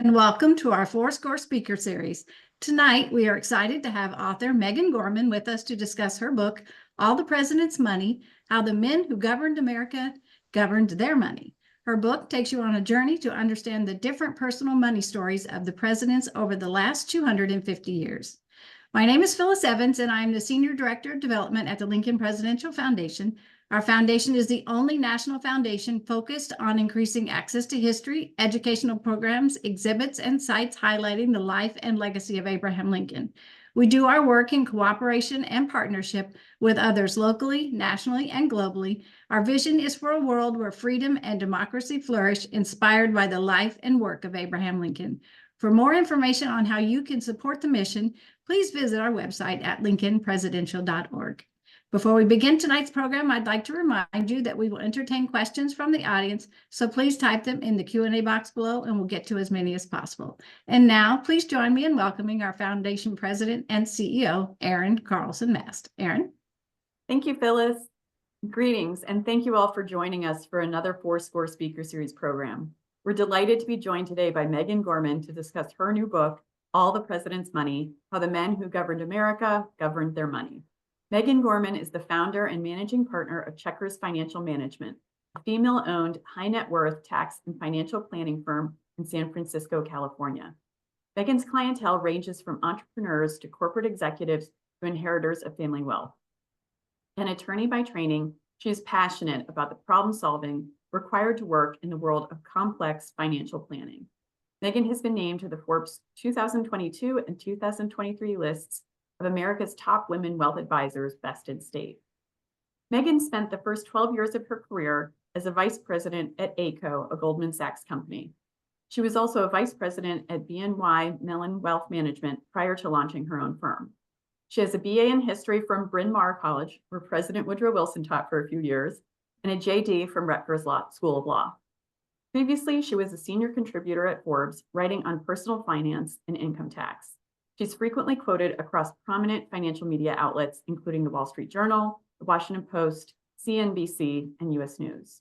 And welcome to our Fourscore Speaker Series. Tonight, we are excited to have author Megan Gorman with us to discuss her book, All the President's Money: How the Men Who Governed America Governed Their Money. Her book takes you on a journey to understand the different personal money stories of the presidents over the last 250 years. My name is Phyllis Evans, and I am the Senior Director of Development at the Lincoln Presidential Foundation. Our foundation is the only national foundation focused on increasing access to history, educational programs, exhibits, and sites highlighting the life and legacy of Abraham Lincoln. We do our work in cooperation and partnership with others locally, nationally, and globally. Our vision is for a world where freedom and democracy flourish, inspired by the life and work of Abraham Lincoln. For more information on how you can support the mission, please visit our website at lincolnpresidential.org. Before we begin tonight's program, I'd like to remind you that we will entertain questions from the audience, so please type them in the Q&A box below and we'll get to as many as possible. And now, please join me in welcoming our Foundation President and CEO, Erin Carlson Mast. Erin? Thank you, Phyllis. Greetings, and thank you all for joining us for another Fourscore Speaker Series program. We're delighted to be joined today by Megan Gorman to discuss her new book, All the President's Money: How the Men Who Governed America Governed Their Money. Megan Gorman is the founder and managing partner of Checkers Financial Management, a female-owned high net worth tax and financial planning firm in San Francisco, California. Megan's clientele ranges from entrepreneurs to corporate executives to inheritors of family wealth. An attorney by training, she is passionate about the problem solving required to work in the world of complex financial planning. Megan has been named to the Forbes 2022 and 2023 lists of America's top women wealth advisors, best in state. Megan spent the first 12 years of her career as a vice president at ACO, a Goldman Sachs company. She was also a vice president at BNY Mellon Wealth Management prior to launching her own firm. She has a BA in history from Bryn Mawr College, where President Woodrow Wilson taught for a few years, and a JD from Rutgers School of Law. Previously, she was a senior contributor at Forbes, writing on personal finance and income tax. She's frequently quoted across prominent financial media outlets, including the Wall Street Journal, the Washington Post, CNBC, and US News.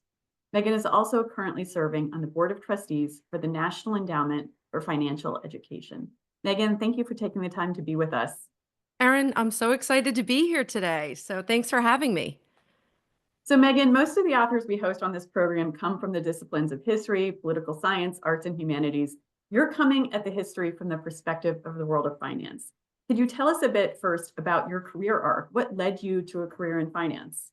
Megan is also currently serving on the Board of Trustees for the National Endowment for Financial Education. Megan, thank you for taking the time to be with us. Erin, I'm so excited to be here today. So thanks for having me. So Megan, most of the authors we host on this program come from the disciplines of history, political science, arts, and humanities. You're coming at the history from the perspective of the world of finance. Could you tell us a bit first about your career arc? What led you to a career in finance?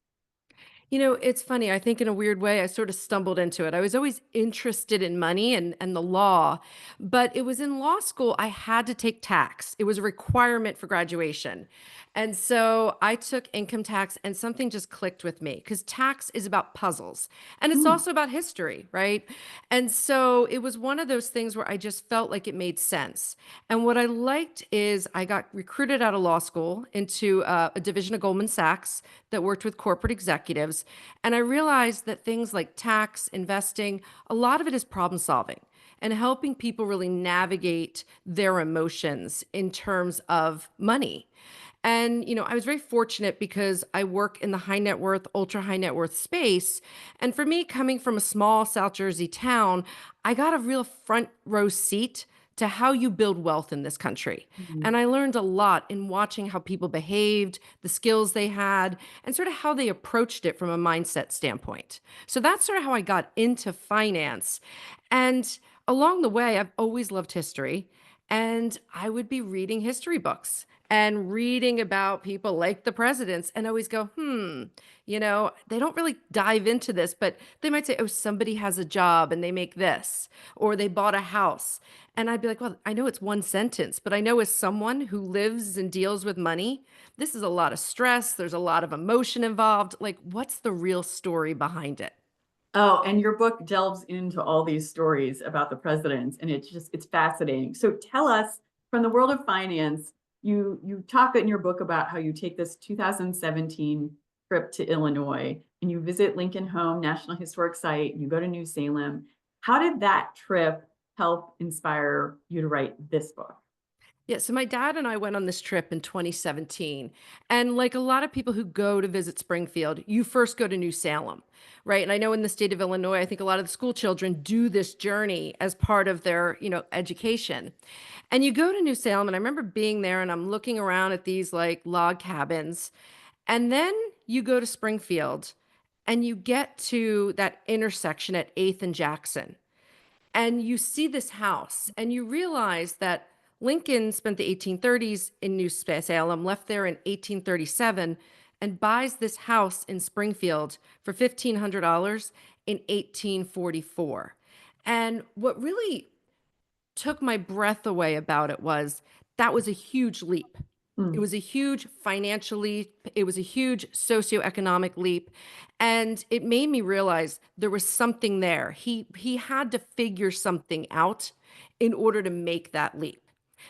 You know, it's funny. I think in a weird way, I sort of stumbled into it. I was always interested in money and the law, but it was in law school, I had to take tax. It was a requirement for graduation. And so I took income tax and something just clicked with me because tax is about puzzles and it's also about history, right? And so it was one of those things where I just felt like it made sense. And what I liked is I got recruited out of law school into a division of Goldman Sachs that worked with corporate executives. And I realized that things like tax, investing, a lot of it is problem solving and helping people really navigate their emotions in terms of money. And, I was very fortunate because I work in the high net worth, ultra high net worth space. And for me, coming from a small South Jersey town, I got a real front row seat to how you build wealth in this country. And I learned a lot in watching how people behaved, the skills they had, and sort of how they approached it from a mindset standpoint. So that's sort of how I got into finance. And along the way, I've always loved history. And I would be reading history books and reading about people like the presidents and always go, they don't really dive into this, but they might say, oh, somebody has a job and they make this, or they bought a house. And I'd be like, well, I know it's one sentence, but I know as someone who lives and deals with money, this is a lot of stress. There's a lot of emotion involved. Like, what's the real story behind it? Oh, and your book delves into all these stories about the presidents, and it's fascinating. So tell us, from the world of finance, you talk in your book about how you take this 2017 trip to Illinois and you visit Lincoln Home National Historic Site, and you go to New Salem. How did that trip help inspire you to write this book? Yeah, so my dad and I went on this trip in 2017. And like a lot of people who go to visit Springfield, you first go to New Salem, right? And I know in the state of Illinois, I think a lot of the school children do this journey as part of their, education. And you go to New Salem, and I remember being there and I'm looking around at these like log cabins. And then you go to Springfield and you get to that intersection at 8th and Jackson, and you see this house and you realize that Lincoln spent the 1830s in New Salem, left there in 1837, and buys this house in Springfield for $1,500 in 1844. And what really took my breath away about it was that was a huge leap. It Mm. was a huge financial leap. It was a huge socioeconomic leap. And it made me realize there was something there. He had to figure something out in order to make that leap.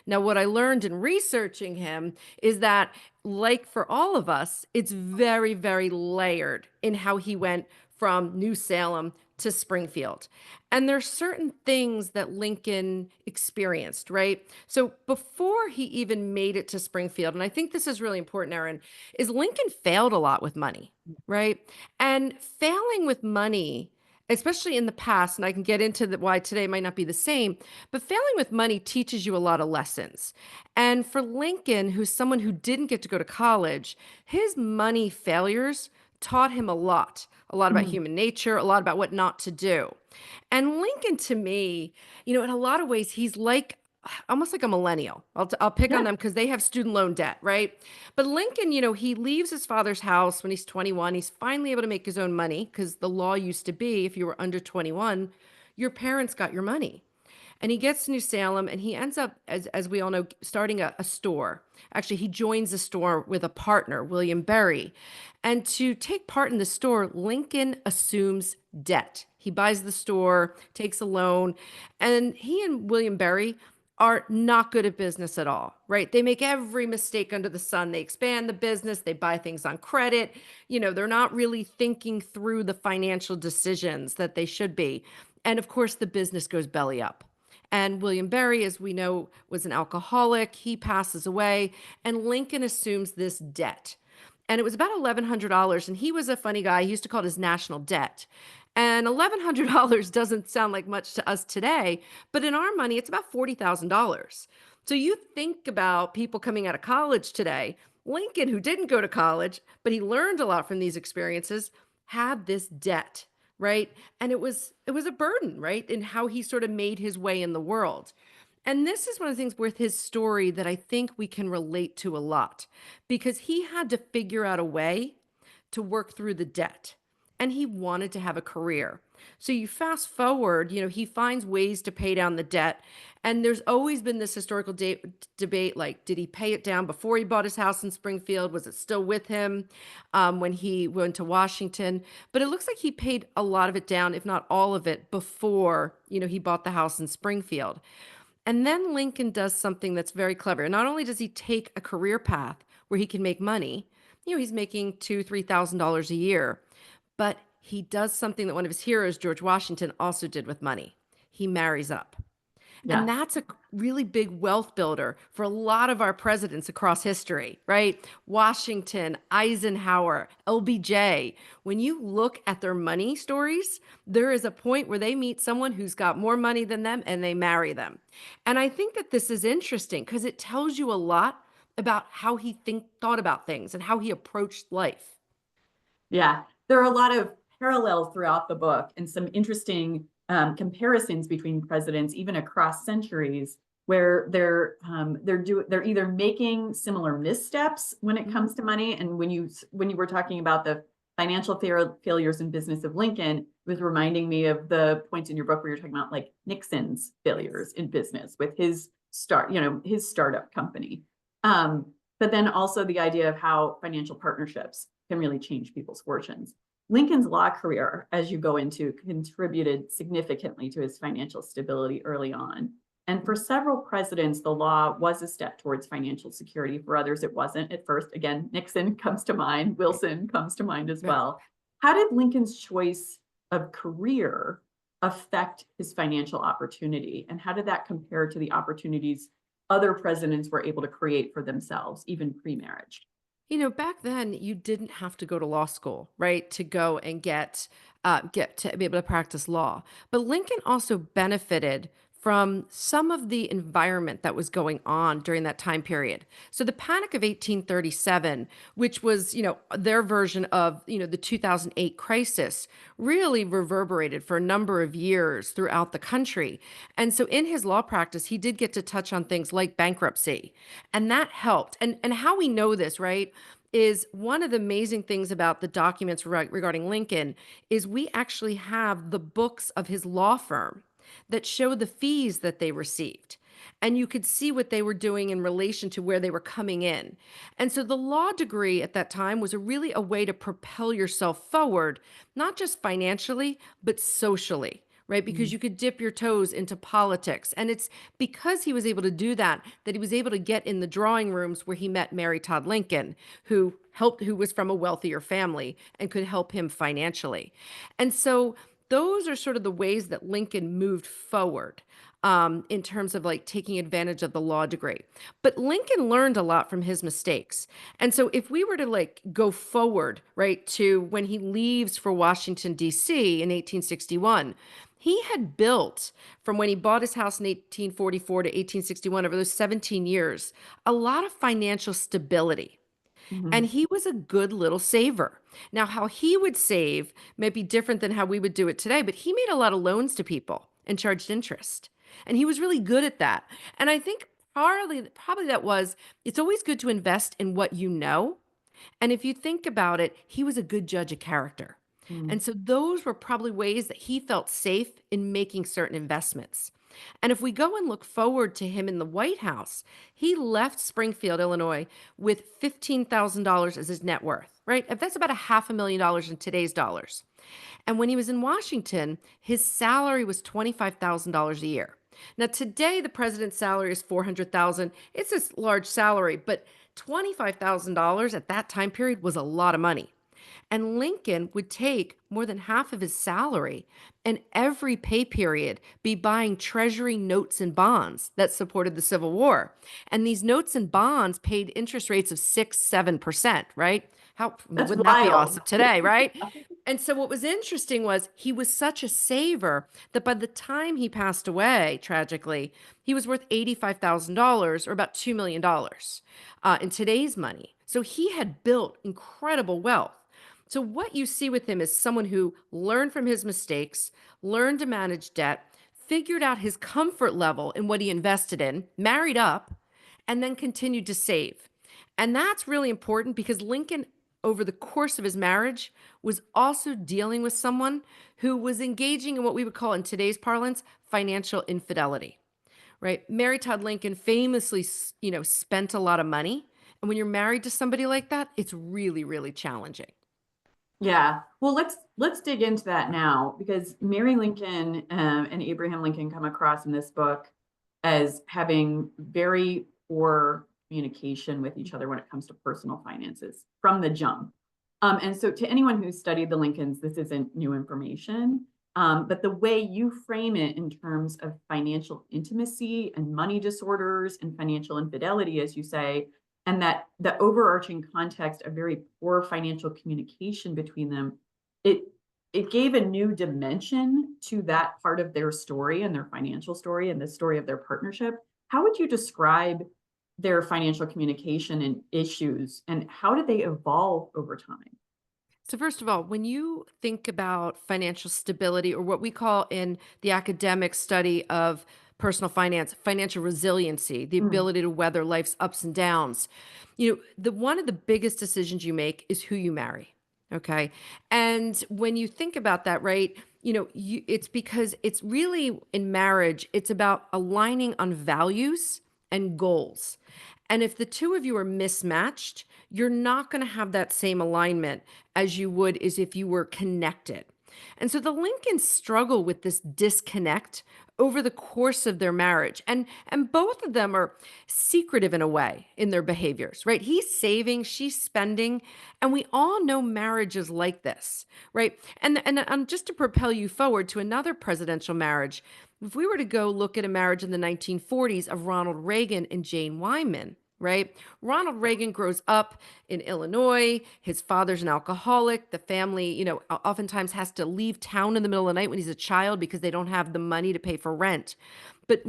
Now, what I learned in researching him is that, like for all of us, it's very, very layered in how he went from New Salem to Springfield. And there's certain things that Lincoln experienced, right? So before he even made it to Springfield, and I think this is really important, Erin, is Lincoln failed a lot with money, right? And failing with money, especially in the past, and I can get into why today might not be the same, but failing with money teaches you a lot of lessons. And for Lincoln, who's someone who didn't get to go to college, his money failures taught him a lot about Mm. human nature, a lot about what not to do. And Lincoln, to me, in a lot of ways, he's like almost like a millennial. I'll pick on Yeah. them because they have student loan debt, right? But Lincoln, he leaves his father's house when he's 21. He's finally able to make his own money because the law used to be if you were under 21, your parents got your money. And he gets to New Salem and he ends up, as we all know, starting a store. Actually, he joins a store with a partner, William Berry. And to take part in the store, Lincoln assumes debt. He buys the store, takes a loan, and he and William Berry are not good at business at all, right? They make every mistake under the sun. They expand the business, they buy things on credit. They're not really thinking through the financial decisions that they should be. And of course, the business goes belly up. And William Berry, as we know, was an alcoholic. He passes away, and Lincoln assumes this debt. And it was about $1,100. And he was a funny guy. He used to call it his national debt. And $1,100 doesn't sound like much to us today, but in our money, it's about $40,000. So you think about people coming out of college today. Lincoln, who didn't go to college, but he learned a lot from these experiences, had this debt, right? And it was a burden, right? In how he sort of made his way in the world. And this is one of the things with his story that I think we can relate to a lot because he had to figure out a way to work through the debt and he wanted to have a career. So you fast forward, he finds ways to pay down the debt. And there's always been this historical debate like, did he pay it down before he bought his house in Springfield? Was it still with him when he went to Washington? But it looks like he paid a lot of it down, if not all of it, before, he bought the house in Springfield. And then Lincoln does something that's very clever. Not only does he take a career path where he can make money, he's making $2,000, $3,000 a year, but he does something that one of his heroes, George Washington, also did with money. He marries up. And Yeah. that's a really big wealth builder for a lot of our presidents across history, right? Washington, Eisenhower, LBJ. When you look at their money stories, there is a point where they meet someone who's got more money than them and they marry them. And I think that this is interesting because it tells you a lot about how he thought about things and how he approached life. Yeah. There are a lot of parallels throughout the book and some interesting comparisons between presidents, even across centuries, where they're either making similar missteps when it comes to money. And when you were talking about the financial failures in business of Lincoln, it was reminding me of the points in your book where you're talking about like Nixon's failures in business with his his startup company. But then also the idea of how financial partnerships can really change people's fortunes. Lincoln's law career, as you go into, contributed significantly to his financial stability early on. And for several presidents, the law was a step towards financial security. For others, it wasn't at first. Again, Nixon comes to mind, Wilson comes to mind as well. How did Lincoln's choice of career affect his financial opportunity? And how did that compare to the opportunities other presidents were able to create for themselves, even pre-marriage. Back then you didn't have to go to law school, right, to go and get to be able to practice law. But Lincoln also benefited from some of the environment that was going on during that time period. So the Panic of 1837, which was, their version of, the 2008 crisis, really reverberated for a number of years throughout the country. And so in his law practice, he did get to touch on things like bankruptcy, and that helped. And how we know this, right? Is one of the amazing things about the documents regarding Lincoln is we actually have the books of his law firm that show the fees that they received. And you could see what they were doing in relation to where they were coming in. And so the law degree at that time was really a way to propel yourself forward, not just financially, but socially, right? Because you could dip your toes into politics. And it's because he was able to do that that he was able to get in the drawing rooms where he met Mary Todd Lincoln, who was from a wealthier family and could help him financially. And so those are sort of the ways that Lincoln moved forward, in terms of like taking advantage of the law degree. But Lincoln learned a lot from his mistakes. And so if we were to like go forward, right, to when he leaves for Washington, D.C. in 1861, he had built, from when he bought his house in 1844 to 1861, over those 17 years, a lot of financial stability. And Mhm. he was a good little saver. Now, how he would save may be different than how we would do it today, but he made a lot of loans to people and charged interest. And he was really good at that. And I think probably that was, it's always good to invest in what you know. And if you think about it, he was a good judge of character. Mm. And so those were probably ways that he felt safe in making certain investments. And if we go and look forward to him in the White House, he left Springfield, Illinois, with $15,000 as his net worth, right? If that's about a $500,000 in today's dollars. And when he was in Washington, his salary was $25,000 a year. Now today the president's salary is $400,000. It's a large salary, but $25,000 at that time period was a lot of money. And Lincoln would take more than half of his salary and every pay period be buying treasury notes and bonds that supported the Civil War. And these notes and bonds paid interest rates of 6, 7%, right? That's Wouldn't that be wild. awesome today, right? And so what was interesting was he was such a saver that by the time he passed away, tragically, he was worth $85,000 or about $2 million in today's money. So he had built incredible wealth. So what you see with him is someone who learned from his mistakes, learned to manage debt, figured out his comfort level in what he invested in, married up, and then continued to save. And that's really important because Lincoln, over the course of his marriage, was also dealing with someone who was engaging in what we would call in today's parlance, financial infidelity, right? Mary Todd Lincoln famously, spent a lot of money. And when you're married to somebody like that, it's really, really challenging. Yeah. Well, let's dig into that now because Mary Lincoln and Abraham Lincoln come across in this book as having very poor communication with each other when it comes to personal finances from the jump. And so, to anyone who's studied the Lincolns, this isn't new information. But the way you frame it in terms of financial intimacy and money disorders and financial infidelity, as you say, and that the overarching context of very poor financial communication between them, it it gave a new dimension to that part of their story and their financial story and the story of their partnership. How would you describe their financial communication and issues, and how did they evolve over time? So, first of all, when you think about financial stability, or what we call in the academic study of personal finance, financial resiliency, the Mm, ability to weather life's ups and downs, the one of the biggest decisions you make is who you marry. Okay. And when you think about that, right, it's because it's really in marriage, it's about aligning on values and goals. And if the two of you are mismatched, you're not going to have that same alignment as you would as if you were connected. And so the Lincolns struggle with this disconnect over the course of their marriage. And both of them are secretive in a way in their behaviors, right? He's saving, she's spending, and we all know marriages like this, right? And just to propel you forward to another presidential marriage, if we were to go look at a marriage in the 1940s of Ronald Reagan and Jane Wyman, right? Ronald Reagan grows up in Illinois. His father's an alcoholic. The family, oftentimes has to leave town in the middle of the night when he's a child because they don't have the money to pay for rent. But,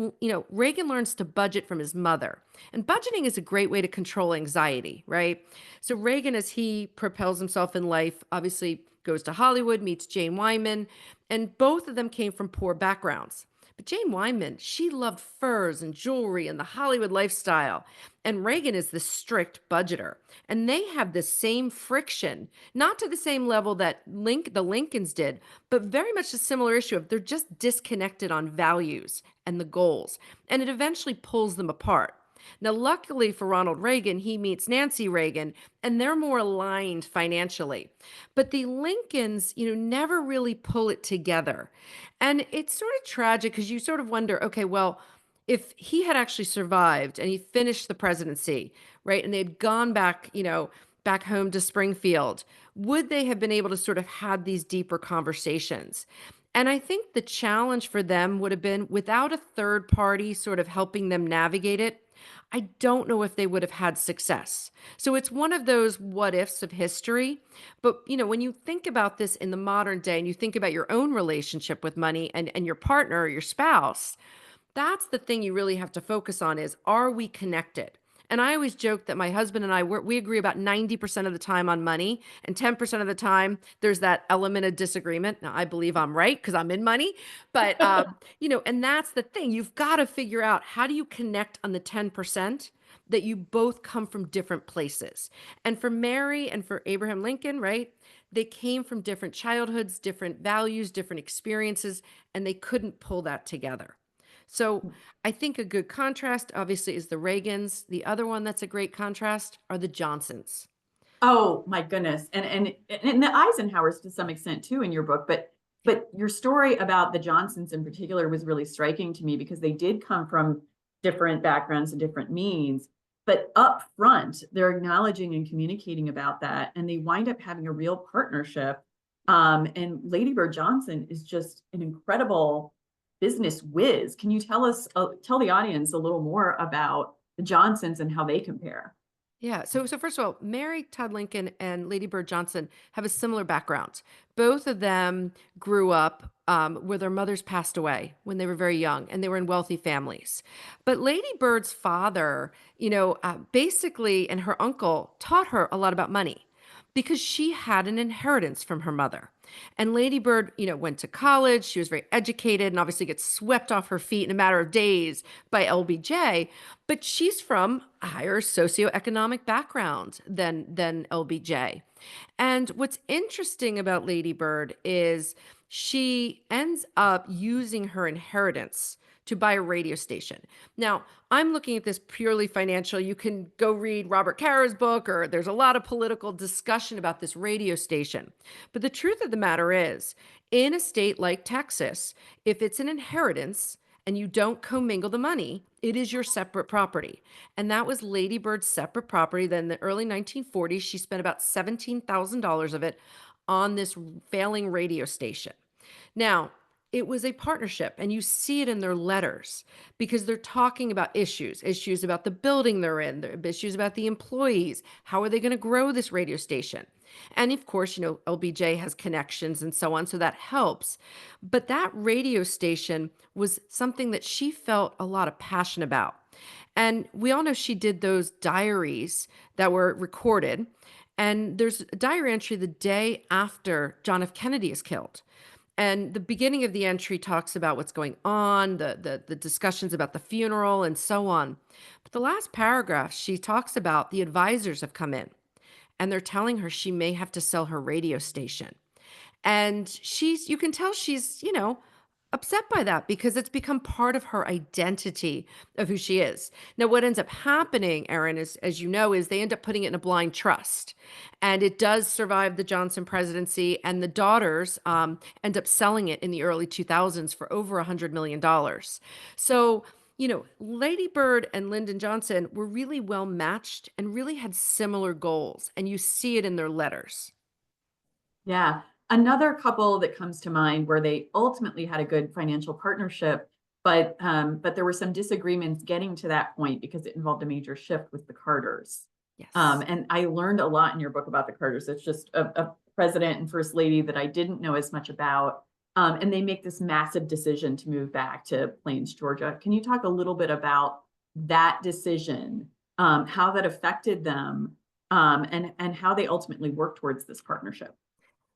Reagan learns to budget from his mother. And budgeting is a great way to control anxiety, right? So Reagan, as he propels himself in life, obviously goes to Hollywood, meets Jane Wyman, and both of them came from poor backgrounds. But Jane Wyman, she loved furs and jewelry and the Hollywood lifestyle. And Reagan is the strict budgeter. And they have the same friction, not to the same level that the Lincolns did, but very much a similar issue of they're just disconnected on values and the goals. And it eventually pulls them apart. Now, luckily for Ronald Reagan, he meets Nancy Reagan, and they're more aligned financially. But the Lincolns, never really pull it together. And it's sort of tragic because you sort of wonder, okay, well, if he had actually survived and he finished the presidency, right, and they'd gone back, back home to Springfield, would they have been able to sort of have these deeper conversations? And I think the challenge for them would have been without a third party sort of helping them navigate it. I don't know if they would have had success. So it's one of those what ifs of history. But, when you think about this in the modern day and you think about your own relationship with money and your partner or your spouse, that's the thing you really have to focus on is, are we connected? And I always joke that my husband and I, we agree about 90% of the time on money, and 10% of the time there's that element of disagreement. Now, I believe I'm right because I'm in money, but, and that's the thing. You've got to figure out, how do you connect on the 10% that you both come from different places? And for Mary and for Abraham Lincoln, right? They came from different childhoods, different values, different experiences, and they couldn't pull that together. So I think a good contrast, obviously, is the Reagans. The other one that's a great contrast are the Johnsons. Oh my goodness. And the Eisenhowers to some extent too in your book, but your story about the Johnsons in particular was really striking to me because they did come from different backgrounds and different means, but up front, they're acknowledging and communicating about that, and they wind up having a real partnership. And Lady Bird Johnson is just an incredible business whiz. Can you tell the audience a little more about the Johnsons and how they compare? Yeah. So first of all, Mary Todd Lincoln and Lady Bird Johnson have a similar background. Both of them grew up where their mothers passed away when they were very young, and they were in wealthy families. But Lady Bird's father, basically, and her uncle taught her a lot about money because she had an inheritance from her mother. And Lady Bird, went to college. She was very educated and obviously gets swept off her feet in a matter of days by LBJ. But she's from a higher socioeconomic background than LBJ. And what's interesting about Lady Bird is she ends up using her inheritance to buy a radio station. Now, I'm looking at this purely financial. You can go read Robert Cara's book, or there's a lot of political discussion about this radio station. But the truth of the matter is, in a state like Texas, if it's an inheritance and you don't commingle the money, it is your separate property. And that was Lady Bird's separate property. Then in the early 1940s, she spent about $17,000 of it on this failing radio station. Now, it was a partnership, and you see it in their letters because they're talking about issues about the building they're in, issues about the employees. How are they going to grow this radio station? And of course, LBJ has connections and so on, so that helps. But that radio station was something that she felt a lot of passion about. And we all know she did those diaries that were recorded. And there's a diary entry the day after John F. Kennedy is killed. And the beginning of the entry talks about what's going on, the discussions about the funeral and so on. But the last paragraph, she talks about the advisors have come in and they're telling her she may have to sell her radio station. And you can tell she's, upset by that because it's become part of her identity of who she is. Now, what ends up happening, Erin, is, as you know, is they end up putting it in a blind trust. And it does survive the Johnson presidency, and the daughters end up selling it in the early 2000s for over $100 million. So, Lady Bird and Lyndon Johnson were really well matched and really had similar goals. And you see it in their letters. Yeah. Another couple that comes to mind where they ultimately had a good financial partnership, but there were some disagreements getting to that point because it involved a major shift with the Carters. Yes. And I learned a lot in your book about the Carters. It's just a president and first lady that I didn't know as much about. And they make this massive decision to move back to Plains, Georgia. Can you talk a little bit about that decision, how that affected them, and how they ultimately worked towards this partnership?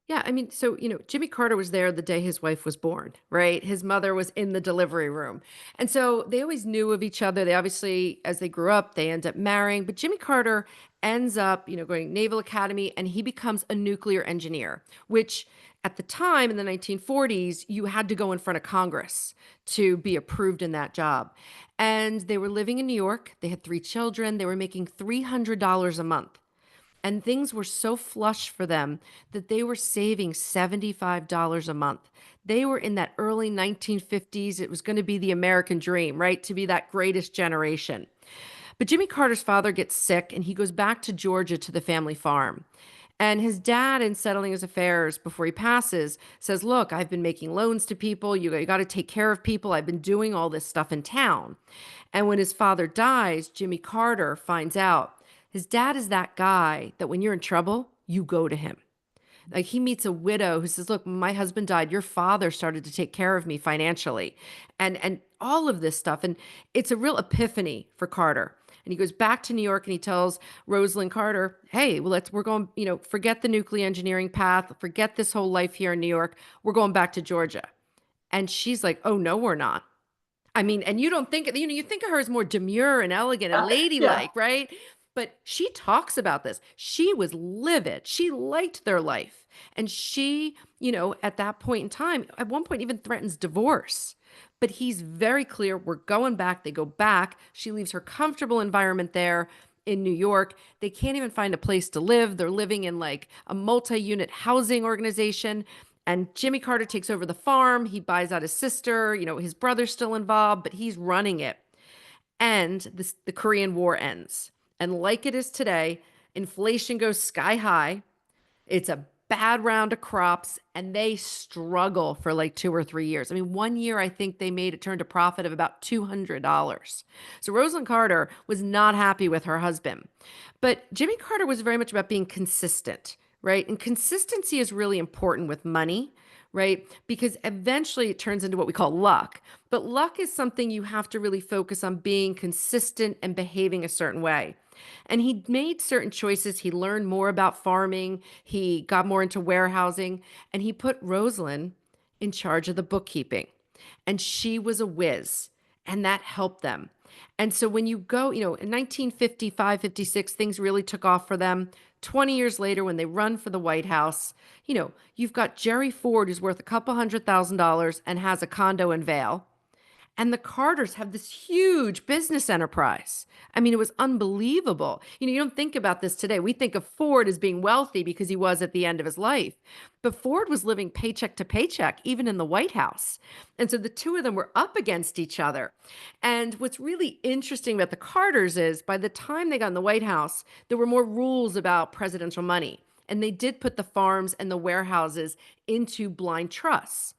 Yeah, I mean, so, Jimmy Carter was there the day his wife was born, right? His mother was in the delivery room. And so they always knew of each other. They obviously, as they grew up, they end up marrying. But Jimmy Carter ends up, going Naval Academy, and he becomes a nuclear engineer, which at the time in the 1940s, you had to go in front of Congress to be approved in that job. And they were living in New York. They had 3 children. They were making $300 a month. And things were so flush for them that they were saving $75 a month. They were in that early 1950s. It was going to be the American dream, right? To be that greatest generation. But Jimmy Carter's father gets sick and he goes back to Georgia to the family farm. And his dad, in settling his affairs before he passes, says, "Look, I've been making loans to people. You got to take care of people. I've been doing all this stuff in town." And when his father dies, Jimmy Carter finds out his dad is that guy that when you're in trouble, you go to him. Like he meets a widow who says, "Look, my husband died. Your father started to take care of me financially." And all of this stuff. And it's a real epiphany for Carter. And he goes back to New York and he tells Rosalind Carter, "Hey, well, we're going, forget the nuclear engineering path, forget this whole life here in New York. We're going back to Georgia." And she's like, "Oh, no, we're not." I mean, and you don't think, you think of her as more demure and elegant and Yeah. ladylike, right? But she talks about this. She was livid. She liked their life. And she, at that point in time, at one point even threatens divorce. But he's very clear, we're going back. They go back. She leaves her comfortable environment there in New York. They can't even find a place to live. They're living in like a multi-unit housing organization. And Jimmy Carter takes over the farm. He buys out his sister. His brother's still involved, but he's running it. And the Korean War ends. And like it is today, inflation goes sky high. It's a bad round of crops, and they struggle for like 2 or 3 years. I mean, one year I think they turned a profit of about $200. So Rosalind Carter was not happy with her husband. But Jimmy Carter was very much about being consistent, right? And consistency is really important with money, right? Because eventually it turns into what we call luck. But luck is something you have to really focus on being consistent and behaving a certain way. And he made certain choices. He learned more about farming. He got more into warehousing, and he put Rosalind in charge of the bookkeeping. And she was a whiz, and that helped them. And so when you go, in 1955, 56, things really took off for them. 20 years later, when they run for the White House, you've got Jerry Ford, who's worth a couple $100,000 and has a condo in Vail. And the Carters have this huge business enterprise. I mean, it was unbelievable. You don't think about this today. We think of Ford as being wealthy because he was at the end of his life. But Ford was living paycheck to paycheck, even in the White House. And so the two of them were up against each other. And what's really interesting about the Carters is by the time they got in the White House, there were more rules about presidential money. And they did put the farms and the warehouses into blind trusts.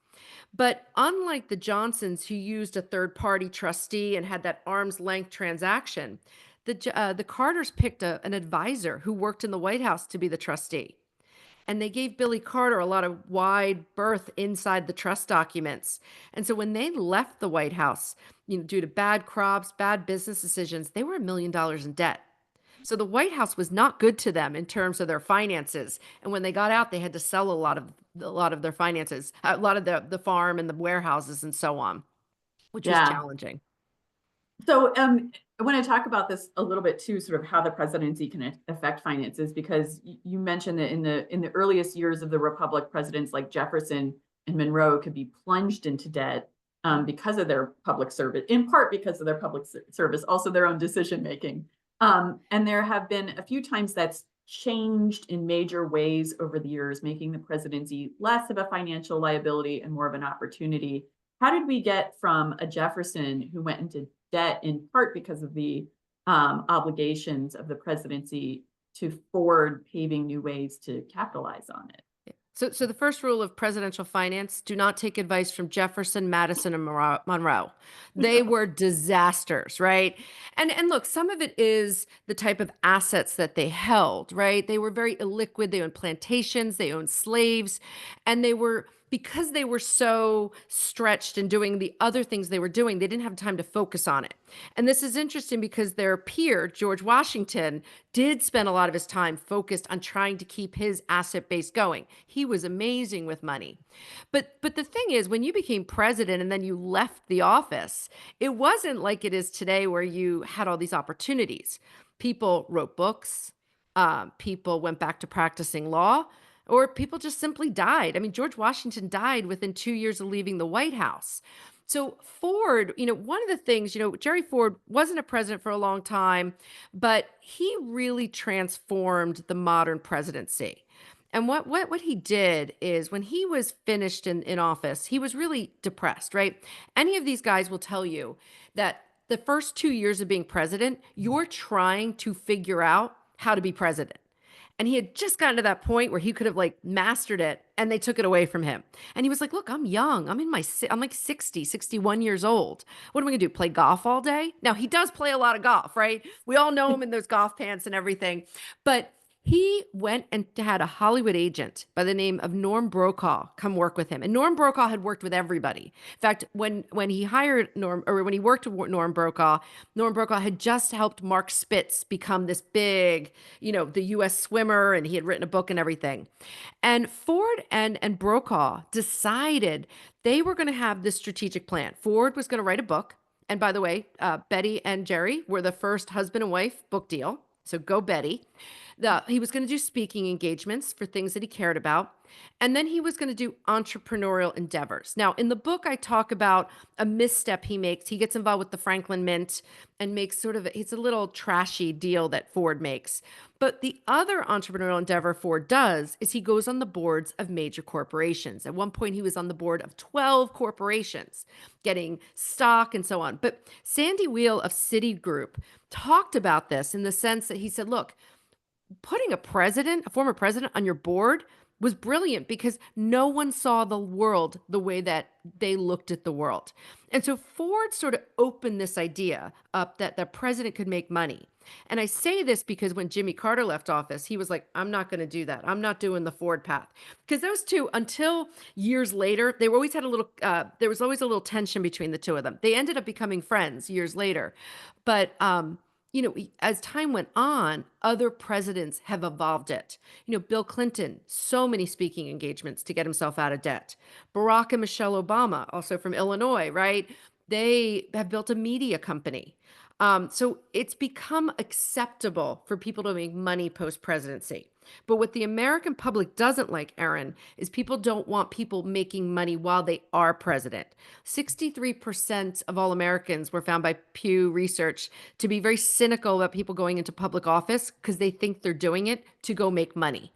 But unlike the Johnsons, who used a third party trustee and had that arm's length transaction, the Carters picked an advisor who worked in the White House to be the trustee. And they gave Billy Carter a lot of wide berth inside the trust documents. And so when they left the White House, due to bad crops, bad business decisions, they were $1 million in debt. So the White House was not good to them in terms of their finances. And when they got out, they had to sell a lot of their finances, a lot of the farm and the warehouses and so on, which was Yeah. challenging. So I want to talk about this a little bit too, sort of how the presidency can affect finances, because you mentioned that in the earliest years of the Republic, presidents like Jefferson and Monroe could be plunged into debt because of their public service, in part because of their public service, also their own decision making. And there have been a few times that's changed in major ways over the years, making the presidency less of a financial liability and more of an opportunity. How did we get from a Jefferson who went into debt in part because of the obligations of the presidency to Ford paving new ways to capitalize on it? So the first rule of presidential finance, do not take advice from Jefferson, Madison, and Monroe. They were disasters, right? And look, some of it is the type of assets that they held, right? They were very illiquid. They owned plantations, they owned slaves, and they were, because they were so stretched in doing the other things they were doing, they didn't have time to focus on it. And this is interesting because their peer, George Washington, did spend a lot of his time focused on trying to keep his asset base going. He was amazing with money. But the thing is, when you became president and then you left the office, it wasn't like it is today where you had all these opportunities. People wrote books, people went back to practicing law, or people just simply died. I mean, George Washington died within 2 years of leaving the White House. So Ford, one of the things, Jerry Ford wasn't a president for a long time, but he really transformed the modern presidency. And what he did is when he was finished in office, he was really depressed, right? Any of these guys will tell you that the first 2 years of being president, you're trying to figure out how to be president. And he had just gotten to that point where he could have like mastered it and they took it away from him. And he was like, look, I'm young. I'm like 60, 61 years old. What am I gonna do? Play golf all day? Now he does play a lot of golf, right? We all know him in those golf pants and everything. But he went and had a Hollywood agent by the name of Norm Brokaw come work with him. And Norm Brokaw had worked with everybody. In fact, when he hired Norm, or when he worked with Norm Brokaw had just helped Mark Spitz become this big, the US swimmer, and he had written a book and everything. And Ford and Brokaw decided they were going to have this strategic plan. Ford was going to write a book. And by the way, Betty and Jerry were the first husband and wife book deal. So go Betty. He was going to do speaking engagements for things that he cared about. And then he was going to do entrepreneurial endeavors. Now, in the book, I talk about a misstep he makes. He gets involved with the Franklin Mint and makes it's a little trashy deal that Ford makes. But the other entrepreneurial endeavor Ford does is he goes on the boards of major corporations. At one point, he was on the board of 12 corporations, getting stock and so on. But Sandy Wheel of Citigroup talked about this in the sense that he said, look, putting a former president on your board was brilliant because no one saw the world the way that they looked at the world. And so Ford sort of opened this idea up that the president could make money. And I say this because when Jimmy Carter left office, he was like, I'm not going to do that. I'm not doing the Ford path. Because those two, until years later, they always had there was always a little tension between the two of them. They ended up becoming friends years later. But, as time went on, other presidents have evolved it. Bill Clinton, so many speaking engagements to get himself out of debt. Barack and Michelle Obama, also from Illinois, right? They have built a media company. So it's become acceptable for people to make money post-presidency. But what the American public doesn't like, Erin, is people don't want people making money while they are president. 63% of all Americans were found by Pew Research to be very cynical about people going into public office because they think they're doing it to go make money.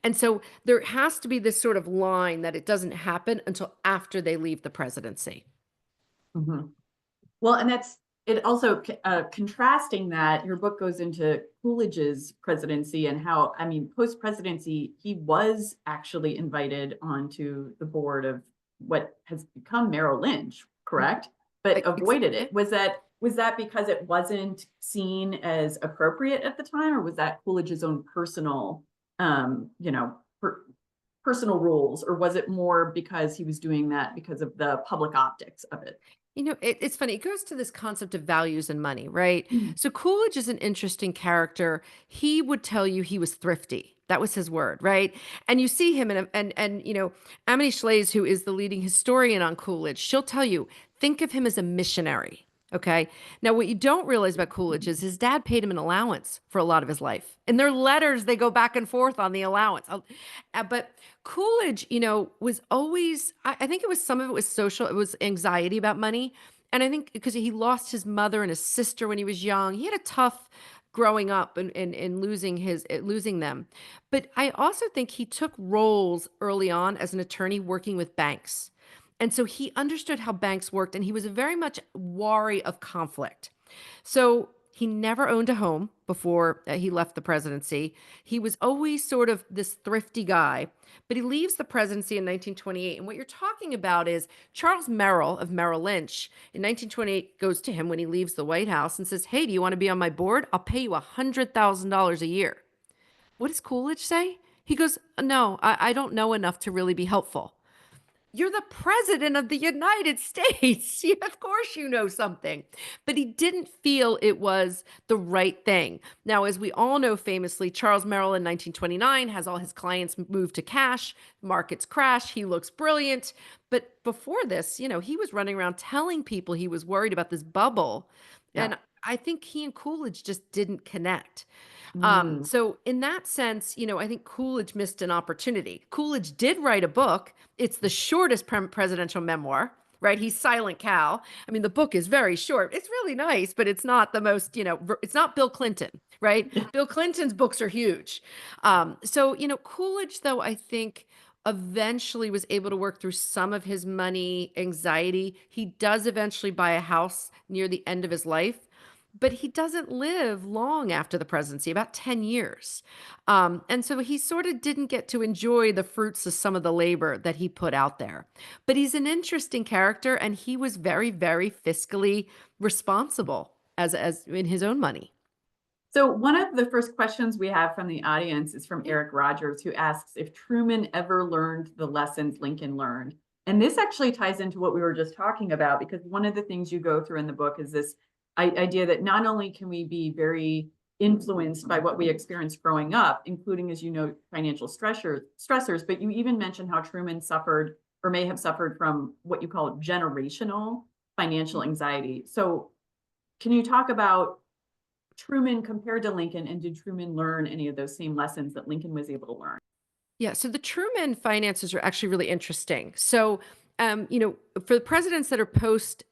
And so there has to be this sort of line that it doesn't happen until after they leave the presidency. Mm-hmm. Well, and it also contrasting that your book goes into Coolidge's presidency and how, post-presidency, he was actually invited onto the board of what has become Merrill Lynch, correct? But avoided it. Was that because it wasn't seen as appropriate at the time, or was that Coolidge's own personal, personal rules, or was it more because he was doing that because of the public optics of it? It's funny. It goes to this concept of values and money, right? So Coolidge is an interesting character. He would tell you he was thrifty. That was his word, right? And you see him, and Amity Shlaes, who is the leading historian on Coolidge, she'll tell you, think of him as a missionary. Okay. Now, what you don't realize about Coolidge is his dad paid him an allowance for a lot of his life. In their letters, they go back and forth on the allowance. But Coolidge, was always, I think it was some of it was social, it was anxiety about money. And I think because he lost his mother and his sister when he was young, he had a tough growing up and losing them. But I also think he took roles early on as an attorney working with banks. And so he understood how banks worked and he was very much wary of conflict. So he never owned a home before he left the presidency. He was always sort of this thrifty guy, but he leaves the presidency in 1928. And what you're talking about is Charles Merrill of Merrill Lynch in 1928 goes to him when he leaves the White House and says, "Hey, do you want to be on my board? I'll pay you $100,000 a year." What does Coolidge say? He goes, "No, I don't know enough to really be helpful." You're the president of the United States. Of course, you know something. But he didn't feel it was the right thing. Now, as we all know famously, Charles Merrill in 1929 has all his clients move to cash, markets crash, he looks brilliant. But before this, he was running around telling people he was worried about this bubble. Yeah. And I think he and Coolidge just didn't connect. Mm. So in that sense, I think Coolidge missed an opportunity. Coolidge did write a book. It's the shortest presidential memoir, right? He's Silent Cal. I mean, the book is very short. It's really nice, but it's not the most, it's not Bill Clinton, right? Bill Clinton's books are huge. Coolidge, though, I think eventually was able to work through some of his money anxiety. He does eventually buy a house near the end of his life, but he doesn't live long after the presidency, about 10 years. And so he sort of didn't get to enjoy the fruits of some of the labor that he put out there. But he's an interesting character, and he was very, very fiscally responsible as in his own money. So one of the first questions we have from the audience is from Eric Rogers, who asks if Truman ever learned the lessons Lincoln learned. And this actually ties into what we were just talking about, because one of the things you go through in the book is this idea that not only can we be very influenced by what we experienced growing up, including, as you know, financial stressors, but you even mentioned how Truman suffered or may have suffered from what you call generational financial anxiety. So can you talk about Truman compared to Lincoln, and did Truman learn any of those same lessons that Lincoln was able to learn? Yeah, so the Truman finances are actually really interesting. So, for the presidents that are post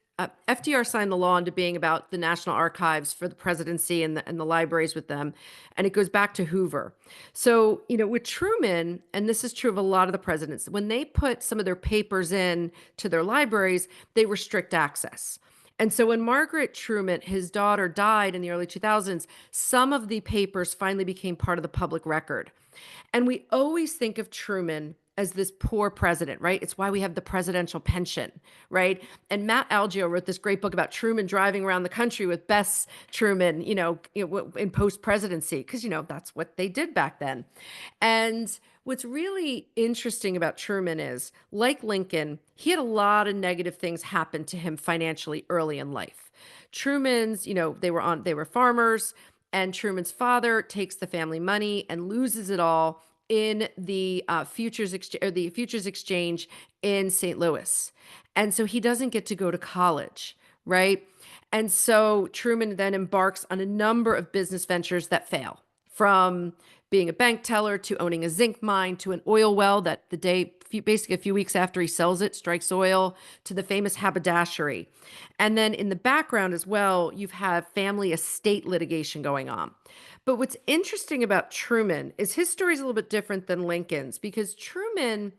FDR signed the law into being about the National Archives for the presidency and the libraries with them, and it goes back to Hoover. So, with Truman, and this is true of a lot of the presidents, when they put some of their papers in to their libraries, they restrict access. And so when Margaret Truman, his daughter, died in the early 2000s, some of the papers finally became part of the public record. And we always think of Truman as this poor president, right? It's why we have the presidential pension, right? And Matt Algeo wrote this great book about Truman driving around the country with Bess Truman, in post-presidency, because, that's what they did back then. And what's really interesting about Truman is, like Lincoln, he had a lot of negative things happen to him financially early in life. Truman's, they were farmers, and Truman's father takes the family money and loses it all in the futures exchange in St. Louis. And so he doesn't get to go to college, right? And so Truman then embarks on a number of business ventures that fail, from being a bank teller to owning a zinc mine to an oil well that basically a few weeks after he sells it, strikes oil, to the famous haberdashery. And then in the background as well, you've had family estate litigation going on. But what's interesting about Truman is his story is a little bit different than Lincoln's, because Truman,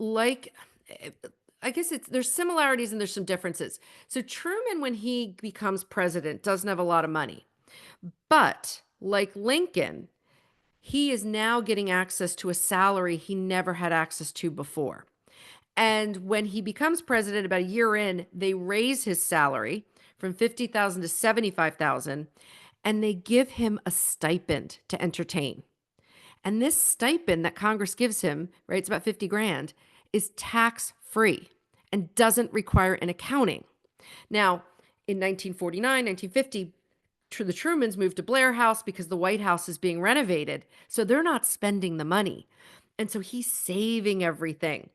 I guess there's similarities and there's some differences. So Truman, when he becomes president, doesn't have a lot of money. But like Lincoln, he is now getting access to a salary he never had access to before. And when he becomes president, about a year in, they raise his salary from $50,000 to $75,000, and they give him a stipend to entertain. And this stipend that Congress gives him, right, it's about 50 grand, is tax free and doesn't require an accounting. Now, in 1949, 1950, the Trumans moved to Blair House because the White House is being renovated. So they're not spending the money. And so he's saving everything.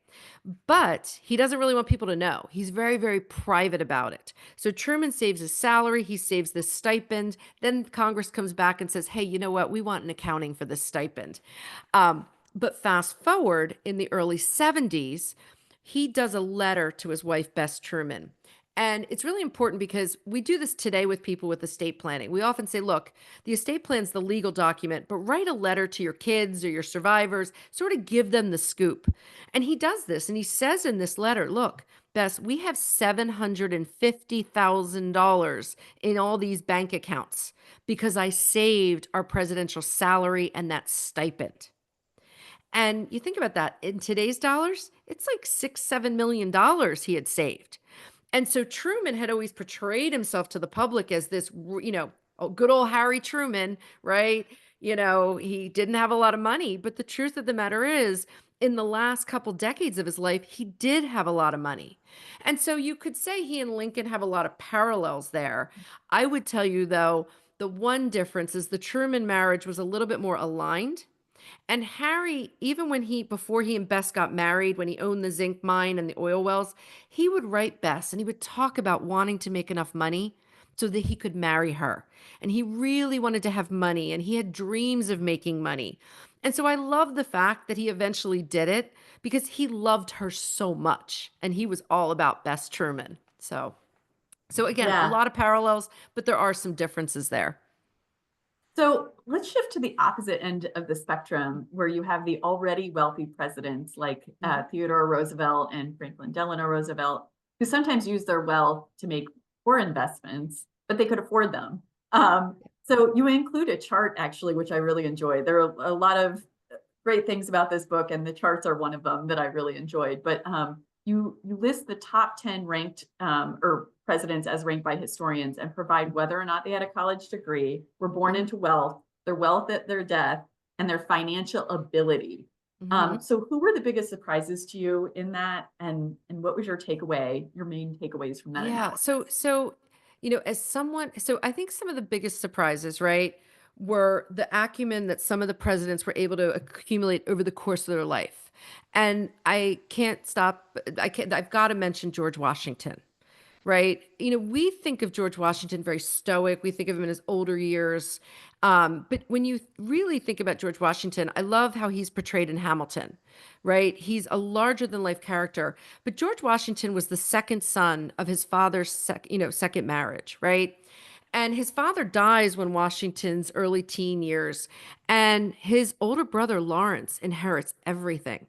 But he doesn't really want people to know. He's very, very private about it. So Truman saves his salary, he saves this stipend. Then Congress comes back and says, hey, you know what? We want an accounting for this stipend. But fast forward in the early 70s, he does a letter to his wife, Bess Truman. And it's really important because we do this today with people with estate planning. We often say, look, the estate plan's the legal document, but write a letter to your kids or your survivors, sort of give them the scoop. And he does this. And he says in this letter, look, Bess, we have $750,000 in all these bank accounts because I saved our presidential salary and that stipend. And you think about that in today's dollars, it's like $6-7 million he had saved. And so Truman had always portrayed himself to the public as this, good old Harry Truman, right? He didn't have a lot of money, but the truth of the matter is, in the last couple decades of his life, he did have a lot of money. And so you could say he and Lincoln have a lot of parallels there. I would tell you, though, the one difference is the Truman marriage was a little bit more aligned. And Harry, even before he and Bess got married, when he owned the zinc mine and the oil wells, he would write Bess and he would talk about wanting to make enough money so that he could marry her. And he really wanted to have money and he had dreams of making money. And so I love the fact that he eventually did it because he loved her so much and he was all about Bess Truman. So again, a Yeah. lot of parallels, but there are some differences there. So let's shift to the opposite end of the spectrum, where you have the already wealthy presidents like Theodore Roosevelt and Franklin Delano Roosevelt, who sometimes use their wealth to make poor investments, but they could afford them. So you include a chart, actually, which I really enjoyed. There are a lot of great things about this book, and the charts are one of them that I really enjoyed. But you list the top 10 ranked or presidents as ranked by historians and provide whether or not they had a college degree, were born into wealth, their wealth at their death, and their financial ability. So who were the biggest surprises to you in that? And what was your main takeaways from that? Yeah. Analysis? So, so I think some of the biggest surprises, right, were the acumen that some of the presidents were able to accumulate over the course of their life. And I've got to mention George Washington, right? We think of George Washington very stoic. We think of him in his older years. But when you really think about George Washington, I love how he's portrayed in Hamilton, right? He's a larger than life character. But George Washington was the second son of his father's second marriage, right? And his father dies when Washington's early teen years, and his older brother Lawrence inherits everything.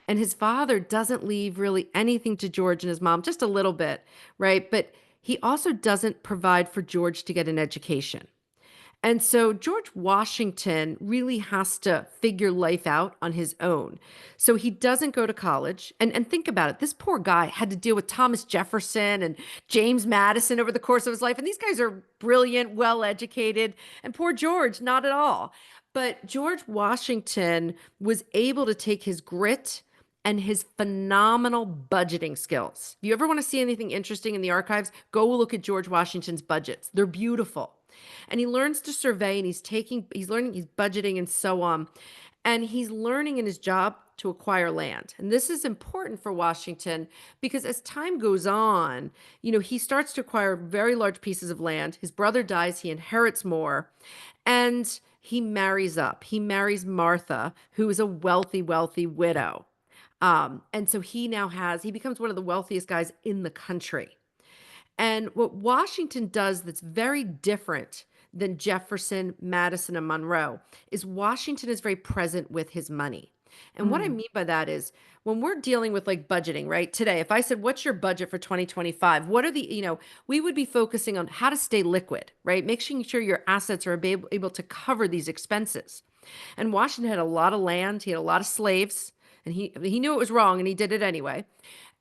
And his father doesn't leave really anything to George and his mom, just a little bit, right? But he also doesn't provide for George to get an education. And so George Washington really has to figure life out on his own. So he doesn't go to college. And think about it. This poor guy had to deal with Thomas Jefferson and James Madison over the course of his life. And these guys are brilliant, well educated. And poor George, not at all. But George Washington was able to take his grit and his phenomenal budgeting skills. If you ever want to see anything interesting in the archives, go look at George Washington's budgets. They're beautiful. And he learns to survey and he's learning, he's budgeting and so on. And he's learning in his job to acquire land. And this is important for Washington because as time goes on, he starts to acquire very large pieces of land. His brother dies, he inherits more. And he marries up. He marries Martha, who is a wealthy, wealthy widow. And so he becomes one of the wealthiest guys in the country. And what Washington does that's very different than Jefferson, Madison, and Monroe is Washington is very present with his money. And what I mean by that is when we're dealing with like budgeting, right? Today, if I said, what's your budget for 2025? What are we would be focusing on how to stay liquid, right? Making sure your assets are able to cover these expenses. And Washington had a lot of land. He had a lot of slaves. And he knew it was wrong and he did it anyway.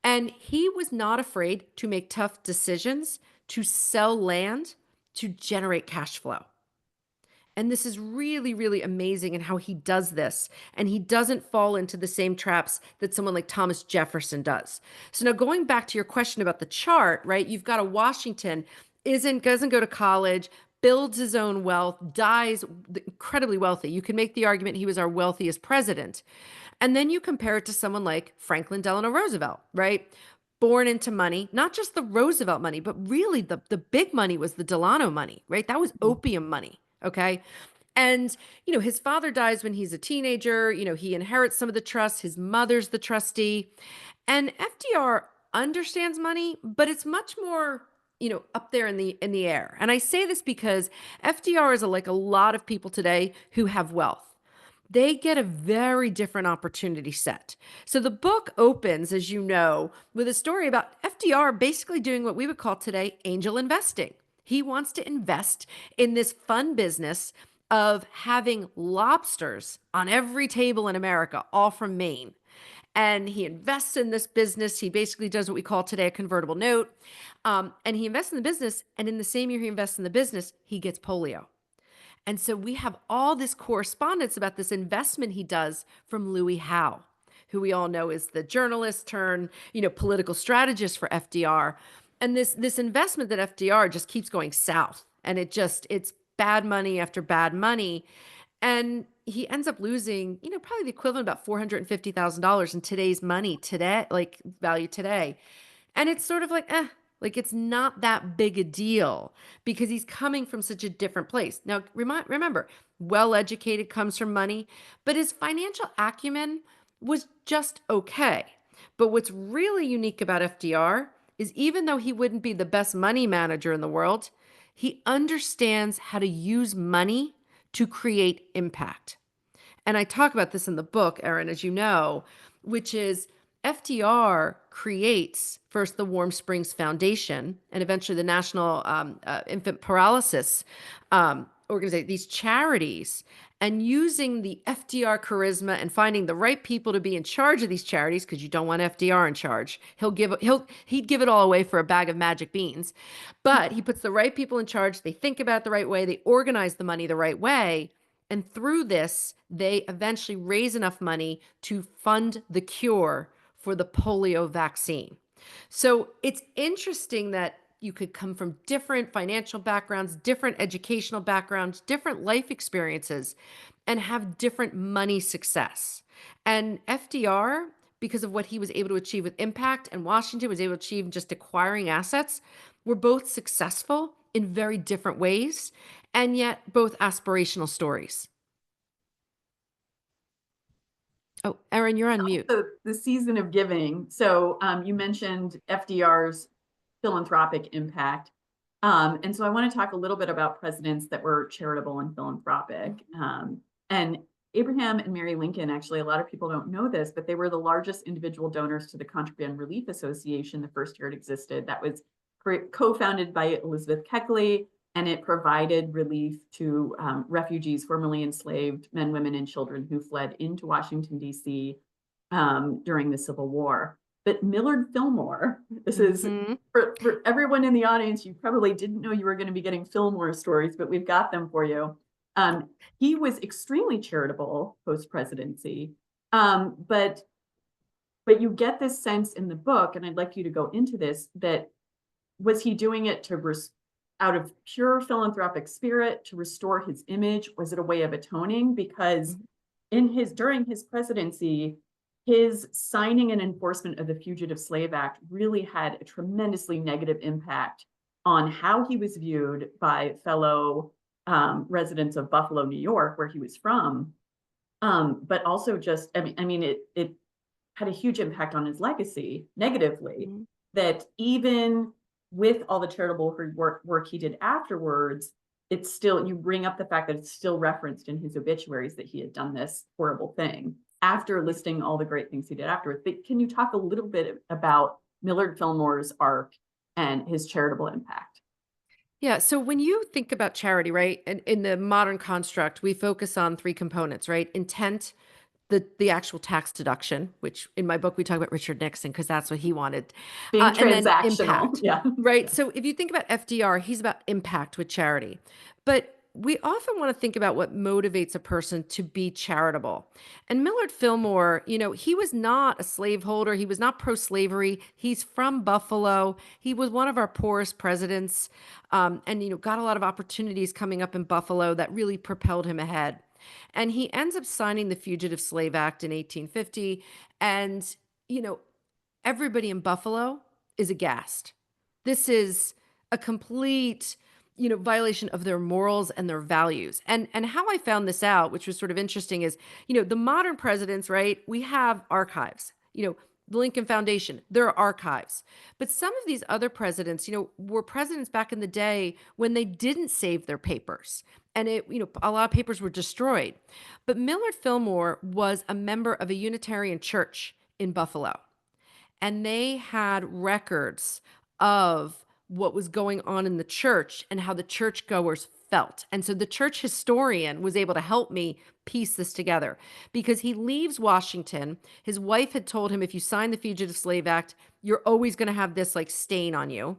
And he was not afraid to make tough decisions to sell land to generate cash flow. And this is really, really amazing in how he does this. And he doesn't fall into the same traps that someone like Thomas Jefferson does. So now going back to your question about the chart, right? You've got a Washington doesn't go to college, builds his own wealth, dies incredibly wealthy. You can make the argument he was our wealthiest president. And then you compare it to someone like Franklin Delano Roosevelt, right? Born into money, not just the Roosevelt money, but really the big money was the Delano money, right? That was opium money, okay? And, his father dies when he's a teenager. He inherits some of the trust. His mother's the trustee. And FDR understands money, but it's much more, up there in the air. And I say this because FDR is like a lot of people today who have wealth. They get a very different opportunity set. So the book opens, as you know, with a story about FDR basically doing what we would call today angel investing. He wants to invest in this fun business of having lobsters on every table in America, all from Maine. And he invests in this business. He basically does what we call today a convertible note. And he invests in the business. And in the same year he invests in the business, he gets polio. And so we have all this correspondence about this investment he does from Louis Howe, who we all know is the journalist turned, political strategist for FDR. And this investment that FDR just keeps going south. And it's bad money after bad money. And he ends up losing, probably the equivalent of about $450,000 in today's money today, like value today. And it's sort of like it's not that big a deal because he's coming from such a different place. Now, remember, well-educated comes from money, but his financial acumen was just okay. But what's really unique about FDR is even though he wouldn't be the best money manager in the world, he understands how to use money to create impact. And I talk about this in the book, Erin, as you know, which is FDR creates first the Warm Springs Foundation and eventually the National Infant Paralysis Organization, these charities, and using the FDR charisma and finding the right people to be in charge of these charities, because you don't want FDR in charge. He'd give it all away for a bag of magic beans. But he puts the right people in charge. They think about it the right way. They organize the money the right way. And through this, they eventually raise enough money to fund the cure for the polio vaccine. So it's interesting that you could come from different financial backgrounds, different educational backgrounds, different life experiences, and have different money success. And FDR, because of what he was able to achieve with impact, and Washington was able to achieve just acquiring assets, were both successful in very different ways, and yet both aspirational stories. Oh, Erin, you're on mute. The season of giving. So you mentioned FDR's philanthropic impact. And so I want to talk a little bit about presidents that were charitable and philanthropic. And Abraham and Mary Lincoln, actually, a lot of people don't know this, but they were the largest individual donors to the Contraband Relief Association the first year it existed. That was co-founded by Elizabeth Keckley, and it provided relief to refugees, formerly enslaved men, women, and children who fled into Washington, D.C. During the Civil War. But Millard Fillmore, this is for everyone in the audience, you probably didn't know you were going to be getting Fillmore stories, but we've got them for you. He was extremely charitable post-presidency, but you get this sense in the book, and I'd like you to go into this, that was he doing it out of pure philanthropic spirit to restore his image? Was it a way of atoning? Because during his presidency, his signing and enforcement of the Fugitive Slave Act really had a tremendously negative impact on how he was viewed by fellow residents of Buffalo, New York, where he was from. But also just, it had a huge impact on his legacy negatively, that even with all the charitable work he did afterwards, it's still, you bring up the fact that it's still referenced in his obituaries that he had done this horrible thing after listing all the great things he did afterwards. But can you talk a little bit about Millard Fillmore's arc and his charitable impact? Yeah. So when you think about charity, right, and in the modern construct, we focus on three components, right? Intent, the actual tax deduction, which in my book, we talk about Richard Nixon because that's what he wanted. Being And then transactional. impact, Yeah. right? So if you think about FDR, he's about impact with charity. But we often want to think about what motivates a person to be charitable. And Millard Fillmore, he was not a slaveholder. He was not pro slavery. He's from Buffalo. He was one of our poorest presidents, and got a lot of opportunities coming up in Buffalo that really propelled him ahead. And he ends up signing the Fugitive Slave Act in 1850. And, you know, everybody in Buffalo is aghast. This is a complete, violation of their morals and their values. And how I found this out, which was sort of interesting, is, the modern presidents, right? We have archives. The Lincoln Foundation, there are archives. But some of these other presidents, were presidents back in the day when they didn't save their papers. And a lot of papers were destroyed. But Millard Fillmore was a member of a Unitarian church in Buffalo, and they had records of what was going on in the church and how the churchgoers felt. And so the church historian was able to help me piece this together, because he leaves Washington. His wife had told him, if you sign the Fugitive Slave Act, you're always going to have this like stain on you.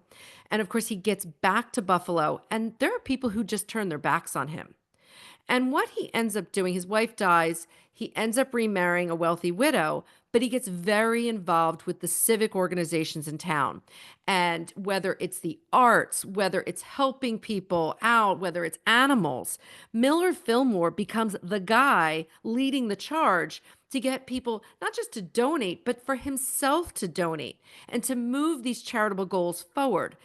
And of course, he gets back to Buffalo, and there are people who just turn their backs on him. And what he ends up doing, his wife dies, he ends up remarrying a wealthy widow, but he gets very involved with the civic organizations in town. And whether it's the arts, whether it's helping people out, whether it's animals, Millard Fillmore becomes the guy leading the charge to get people not just to donate, but for himself to donate and to move these charitable goals forward.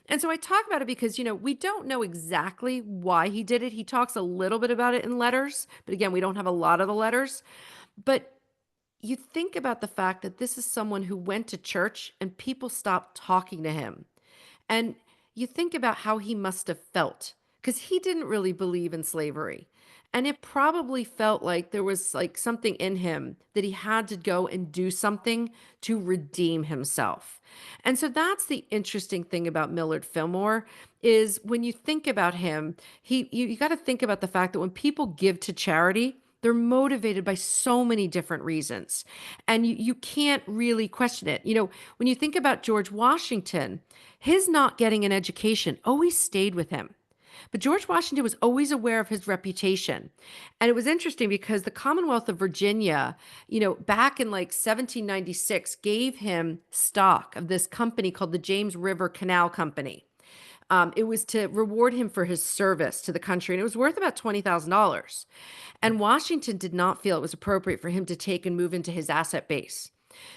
And so I talk about it because, we don't know exactly why he did it. He talks a little bit about it in letters, but again, we don't have a lot of the letters. But you think about the fact that this is someone who went to church and people stopped talking to him. And you think about how he must have felt, because he didn't really believe in slavery. And it probably felt like there was like something in him that he had to go and do something to redeem himself. And so that's the interesting thing about Millard Fillmore, is when you think about him, you got to think about the fact that when people give to charity, they're motivated by so many different reasons. And you can't really question it. When you think about George Washington, his not getting an education always stayed with him. But George Washington was always aware of his reputation. And it was interesting because the Commonwealth of Virginia, back in like 1796, gave him stock of this company called the James River Canal Company. It was to reward him for his service to the country, and it was worth about $20,000. And Washington did not feel it was appropriate for him to take and move into his asset base.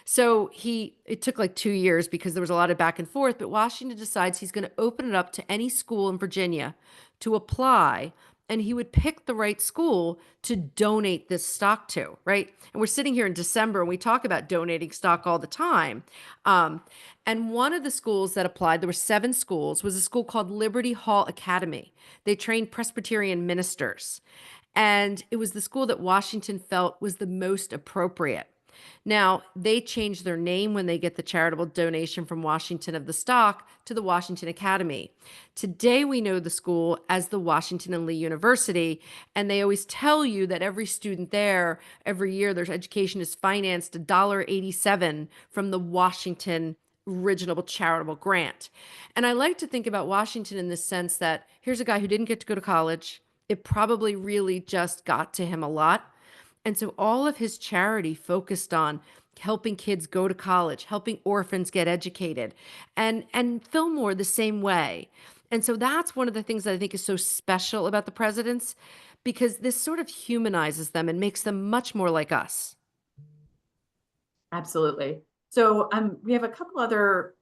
So it took like 2 years because there was a lot of back and forth, but Washington decides he's going to open it up to any school in Virginia to apply, and he would pick the right school to donate this stock to, right? And we're sitting here in December and we talk about donating stock all the time. And one of the schools that applied, there were 7 schools, was a school called Liberty Hall Academy. They trained Presbyterian ministers. And it was the school that Washington felt was the most appropriate. Now, they changed their name when they get the charitable donation from Washington of the stock to the Washington Academy. Today, we know the school as the Washington and Lee University, and they always tell you that every student there, every year, their education is financed $1.87 from the Washington original charitable grant. And I like to think about Washington in the sense that here's a guy who didn't get to go to college. It probably really just got to him a lot. And so all of his charity focused on helping kids go to college, helping orphans get educated, and Fillmore the same way. And so that's one of the things that I think is so special about the presidents, because this sort of humanizes them and makes them much more like us. Absolutely. So we have a couple other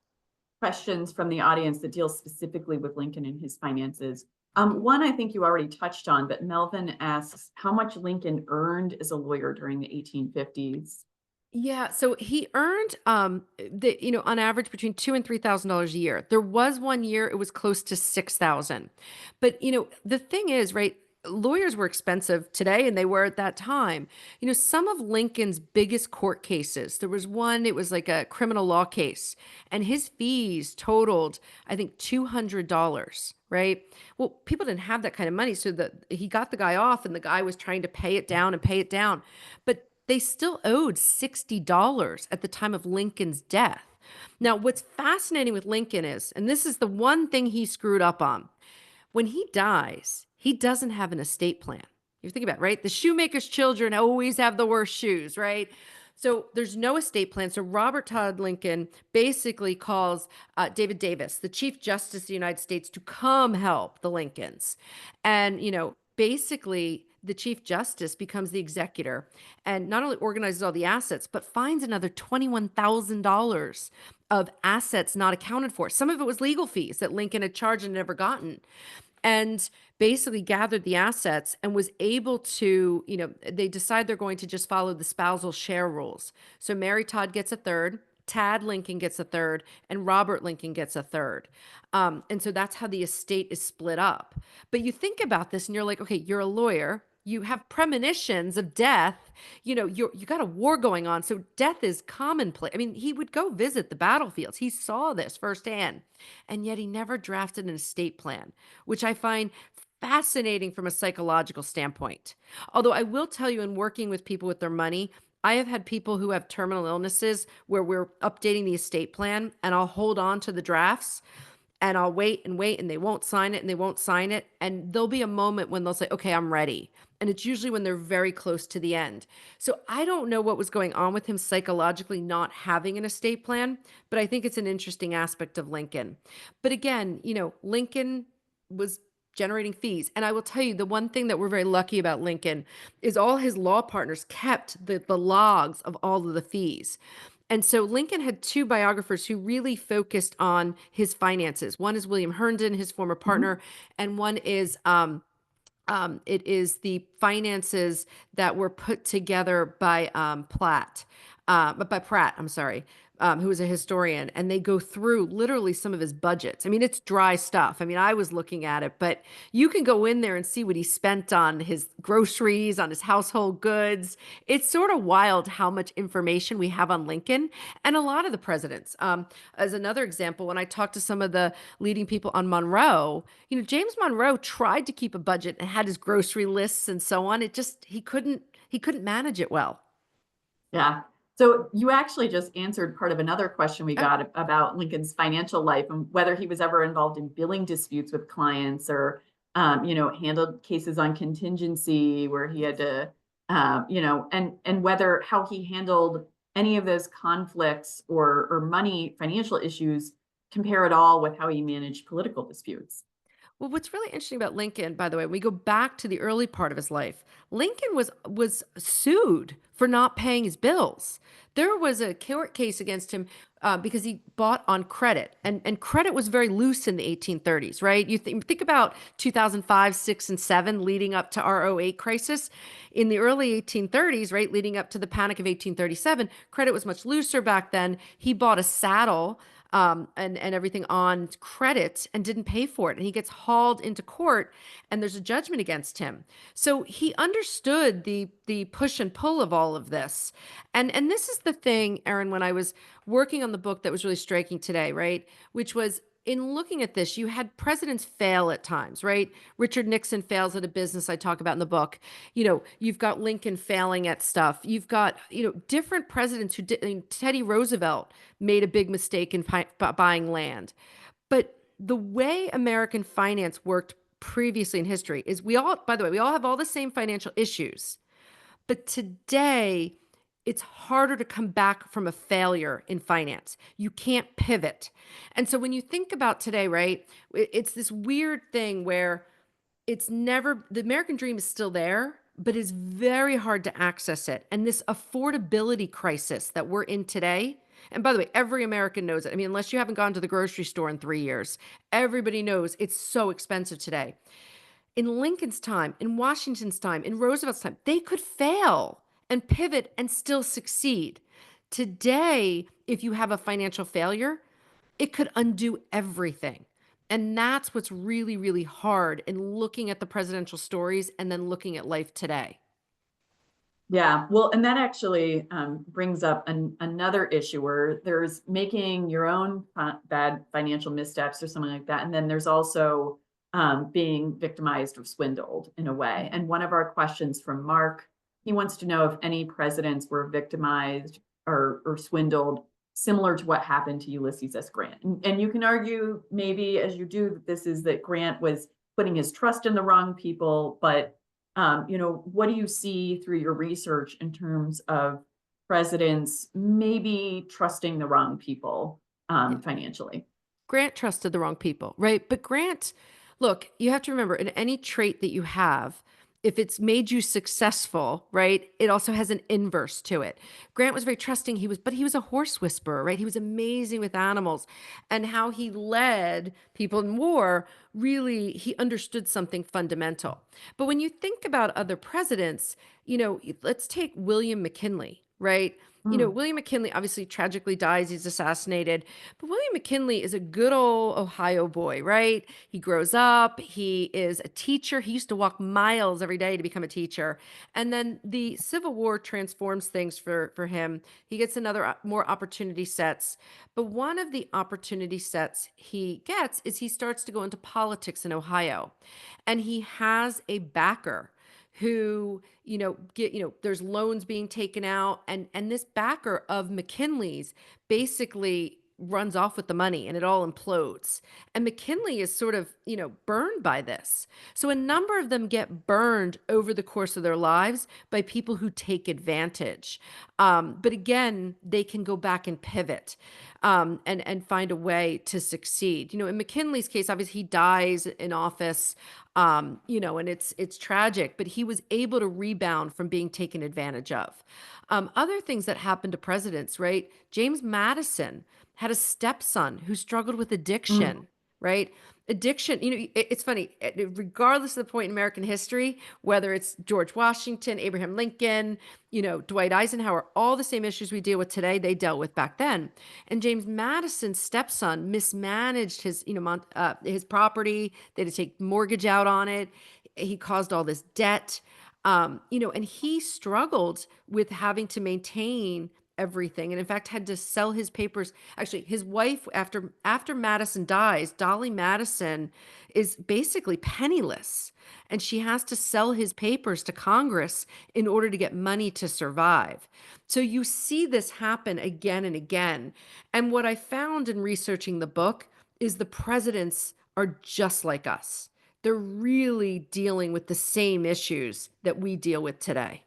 questions from the audience that deal specifically with Lincoln and his finances. One I think you already touched on, but Melvin asks how much Lincoln earned as a lawyer during the 1850s. Yeah, so he earned on average between $2,000 and $3,000 a year. There was one year it was close to 6,000. But the thing is, right? Lawyers were expensive today, and they were at that time. Some of Lincoln's biggest court cases, there was one, it was like a criminal law case, and his fees totaled, I think, $200, right? Well, people didn't have that kind of money, so he got the guy off, and the guy was trying to pay it down and pay it down. But they still owed $60 at the time of Lincoln's death. Now, what's fascinating with Lincoln is, and this is the one thing he screwed up on, when he dies, he doesn't have an estate plan. You think about it, right? The shoemaker's children always have the worst shoes, right? So there's no estate plan. So Robert Todd Lincoln basically calls David Davis, the Chief Justice of the United States, to come help the Lincolns. And, basically the Chief Justice becomes the executor and not only organizes all the assets, but finds another $21,000 of assets not accounted for. Some of it was legal fees that Lincoln had charged and never gotten. And basically gathered the assets and was able to, they decide they're going to just follow the spousal share rules. So Mary Todd gets a third, Tad Lincoln gets a third, and Robert Lincoln gets a third. And so that's how the estate is split up. But you think about this and you're like, okay, you're a lawyer. You have premonitions of death. You got a war going on. So death is commonplace. I mean, he would go visit the battlefields. He saw this firsthand. And yet he never drafted an estate plan, which I find fascinating from a psychological standpoint. Although I will tell you, in working with people with their money, I have had people who have terminal illnesses where we're updating the estate plan and I'll hold on to the drafts and I'll wait and wait and they won't sign it and they won't sign it. And there'll be a moment when they'll say, okay, I'm ready. And it's usually when they're very close to the end. So I don't know what was going on with him psychologically not having an estate plan, but I think it's an interesting aspect of Lincoln. But again, Lincoln was generating fees. And I will tell you, the one thing that we're very lucky about Lincoln is all his law partners kept the logs of all of the fees. And so Lincoln had two biographers who really focused on his finances. One is William Herndon, his former partner, and one is it is the finances that were put together by by Pratt, I'm sorry, who was a historian, and they go through literally some of his budgets. I mean, it's dry stuff. I mean, I was looking at it, but you can go in there and see what he spent on his groceries, on his household goods. It's sort of wild how much information we have on Lincoln and a lot of the presidents. As another example, when I talked to some of the leading people on Monroe, James Monroe tried to keep a budget and had his grocery lists and so on. He couldn't manage it well. Yeah. So you actually just answered part of another question we Oh. got about Lincoln's financial life and whether he was ever involved in billing disputes with clients or, handled cases on contingency where he had to, and whether how he handled any of those conflicts or money financial issues compare at all with how he managed political disputes. Well, what's really interesting about Lincoln, by the way, we go back to the early part of his life. Lincoln was sued for not paying his bills. There was a court case against him because he bought on credit, and credit was very loose in the 1830s, right? You think about 2005, 6, and 7, leading up to our '08 crisis. In the early 1830s, right, leading up to the Panic of 1837, credit was much looser back then. He bought a saddle and everything on credit and didn't pay for it. And he gets hauled into court and there's a judgment against him. So he understood the push and pull of all of this. And this is the thing, Erin, when I was working on the book that was really striking today, right? Which was in looking at this, you had presidents fail at times, right? Richard Nixon fails at a business I talk about in the book. You've got Lincoln failing at stuff. You've got, different presidents who did. I mean, Teddy Roosevelt made a big mistake in buying land. But the way American finance worked previously in history is we all have all the same financial issues. But today, it's harder to come back from a failure in finance. You can't pivot. And so when you think about today, right, it's this weird thing where the American dream is still there, but it's very hard to access it. And this affordability crisis that we're in today, and by the way, every American knows it. I mean, unless you haven't gone to the grocery store in 3 years, everybody knows it's so expensive today. In Lincoln's time, in Washington's time, in Roosevelt's time, they could fail and pivot and still succeed. Today, if you have a financial failure, it could undo everything. And that's what's really, really hard in looking at the presidential stories and then looking at life today. Yeah, well, and that actually brings up another issue where there's making your own bad financial missteps or something like that. And then there's also being victimized or swindled in a way. And one of our questions from Mark, he wants to know if any presidents were victimized or swindled similar to what happened to Ulysses S. Grant. And you can argue maybe as you do that Grant was putting his trust in the wrong people. But, what do you see through your research in terms of presidents maybe trusting the wrong people financially? Grant trusted the wrong people, right? But Grant, look, you have to remember in any trait that you have, if it's made you successful, right, it also has an inverse to it. Grant was very trusting. But he was a horse whisperer, right? He was amazing with animals, and how he led people in war. Really, he understood something fundamental. But when you think about other presidents, let's take William McKinley, right? Mm, William McKinley obviously tragically dies. He's assassinated. But William McKinley is a good old Ohio boy, right? He grows up. He is a teacher. He used to walk miles every day to become a teacher. And then the Civil War transforms things for him. He gets more opportunity sets. But one of the opportunity sets he gets is he starts to go into politics in Ohio. And he has a backer who there's loans being taken out, and this backer of McKinley's basically runs off with the money, and it all implodes. And McKinley is sort of burned by this. So a number of them get burned over the course of their lives by people who take advantage. But again, they can go back and pivot, and find a way to succeed. In McKinley's case, obviously he dies in office, and it's tragic, but he was able to rebound from being taken advantage of. Other things that happened to presidents, right? James Madison had a stepson who struggled with mm, addiction, right? Addiction, it's funny, regardless of the point in American history, whether it's George Washington, Abraham Lincoln, Dwight Eisenhower, all the same issues we deal with today, they dealt with back then. And James Madison's stepson mismanaged his property. They had to take mortgage out on it. He caused all this debt. And he struggled with having to maintain everything, and in fact had to sell his papers. Actually, his wife, after Madison dies, Dolly Madison, is basically penniless, and she has to sell his papers to Congress in order to get money to survive. So you see this happen again and again. And what I found in researching the book is the presidents are just like us. They're really dealing with the same issues that we deal with today.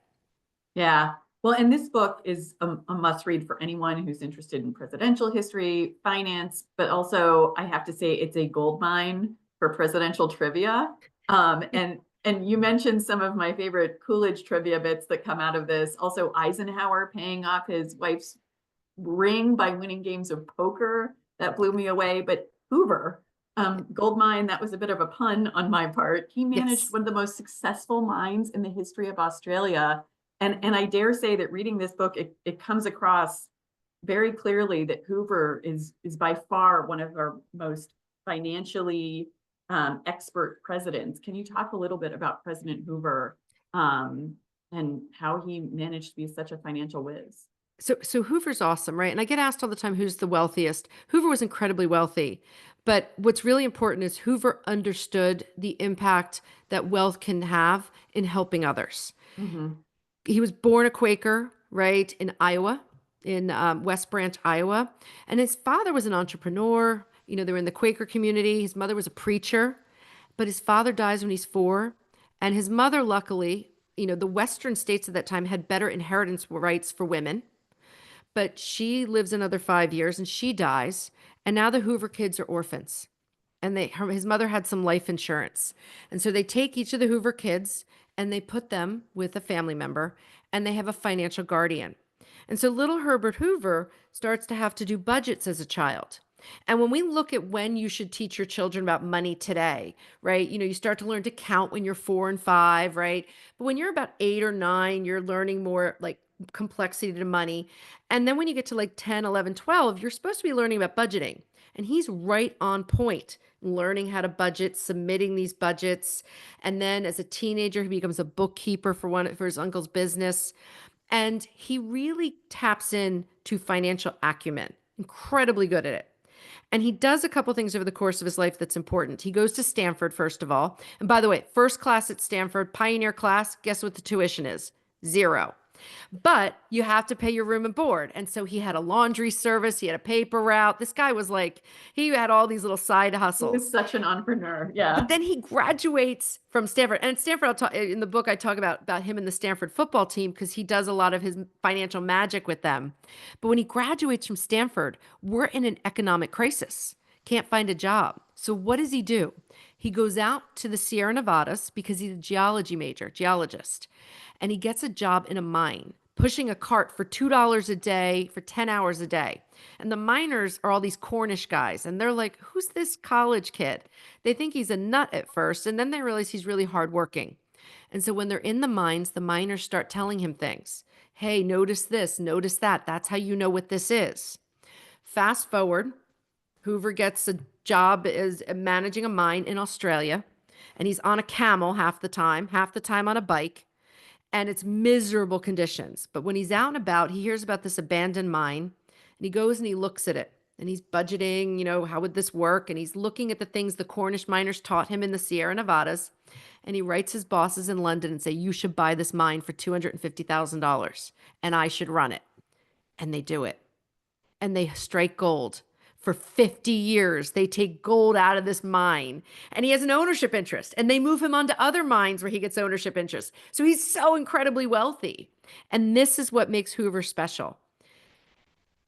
yeah. Well, and this book is a must read for anyone who's interested in presidential history, finance, but also I have to say it's a gold mine for presidential trivia. And you mentioned some of my favorite Coolidge trivia bits that come out of this. Also, Eisenhower paying off his wife's ring by winning games of poker. That blew me away. But Hoover, gold mine, that was a bit of a pun on my part. He managed Yes. one of the most successful mines in the history of Australia. And I dare say that reading this book, it comes across very clearly that Hoover is by far one of our most financially expert presidents. Can you talk a little bit about President Hoover and how he managed to be such a financial whiz? So Hoover's awesome, right? And I get asked all the time, who's the wealthiest? Hoover was incredibly wealthy. But what's really important is Hoover understood the impact that wealth can have in helping others. Mm-hmm. He was born a Quaker, right, in Iowa, in West Branch, Iowa. And his father was an entrepreneur. They were in the Quaker community. His mother was a preacher, but his father dies when he's 4. And his mother, luckily, the Western states at that time had better inheritance rights for women. But she lives another 5 years and she dies. And now the Hoover kids are orphans. And his mother had some life insurance. And so they take each of the Hoover kids and they put them with a family member, and they have a financial guardian. And so little Herbert Hoover starts to have to do budgets as a child. And when we look at when you should teach your children about money today, right? You start to learn to count when you're 4 and 5, right? But when you're about 8 or 9, you're learning more like complexity to money. And then when you get to like 10, 11, 12, you're supposed to be learning about budgeting. And he's right on point, learning how to budget, submitting these budgets. And then as a teenager, he becomes a bookkeeper for his uncle's business. And he really taps into financial acumen, incredibly good at it. And he does a couple things over the course of his life that's important. He goes to Stanford, first of all. And by the way, first class at Stanford, pioneer class, guess what the tuition is? 0. but you have to pay your room and board. And so he had a laundry service, he had a paper route. This guy was like, he had all these little side He hustles. was such an entrepreneur. Yeah. But then he graduates from Stanford. And Stanford, in the book, I talk about him and the Stanford football team because he does a lot of his financial magic with them. But when he graduates from Stanford, we're in an economic crisis. Can't find a job. So what does he do? He goes out to the Sierra Nevadas because he's a geologist. And he gets a job in a mine, pushing a cart for $2 a day for 10 hours a day. And the miners are all these Cornish guys. And they're like, who's this college kid? They think he's a nut at first. And then they realize he's really hardworking. And so when they're in the mines, the miners start telling him things. Hey, notice this, notice that. That's how you know what this is. Fast forward, Hoover gets a job as managing a mine in Australia. And he's on a camel half the time on a bike. And it's miserable conditions. But when he's out and about, he hears about this abandoned mine and he goes and he looks at it and he's budgeting, how would this work? And he's looking at the things the Cornish miners taught him in the Sierra Nevadas. And he writes his bosses in London and say, you should buy this mine for $250,000 and I should run it. And they do it. And they strike gold. For 50 years, they take gold out of this mine and he has an ownership interest and they move him onto other mines where he gets ownership interest. So he's so incredibly wealthy. And this is what makes Hoover special.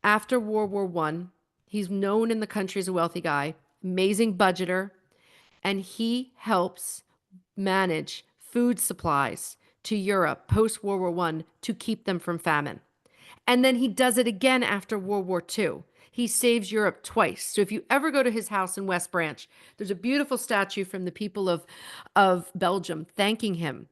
After World War I, he's known in the country as a wealthy guy, amazing budgeter, and he helps manage food supplies to Europe post-World War I to keep them from famine. And then he does it again after World War II. He saves Europe twice. So if you ever go to his house in West Branch, there's a beautiful statue from the people of Belgium thanking him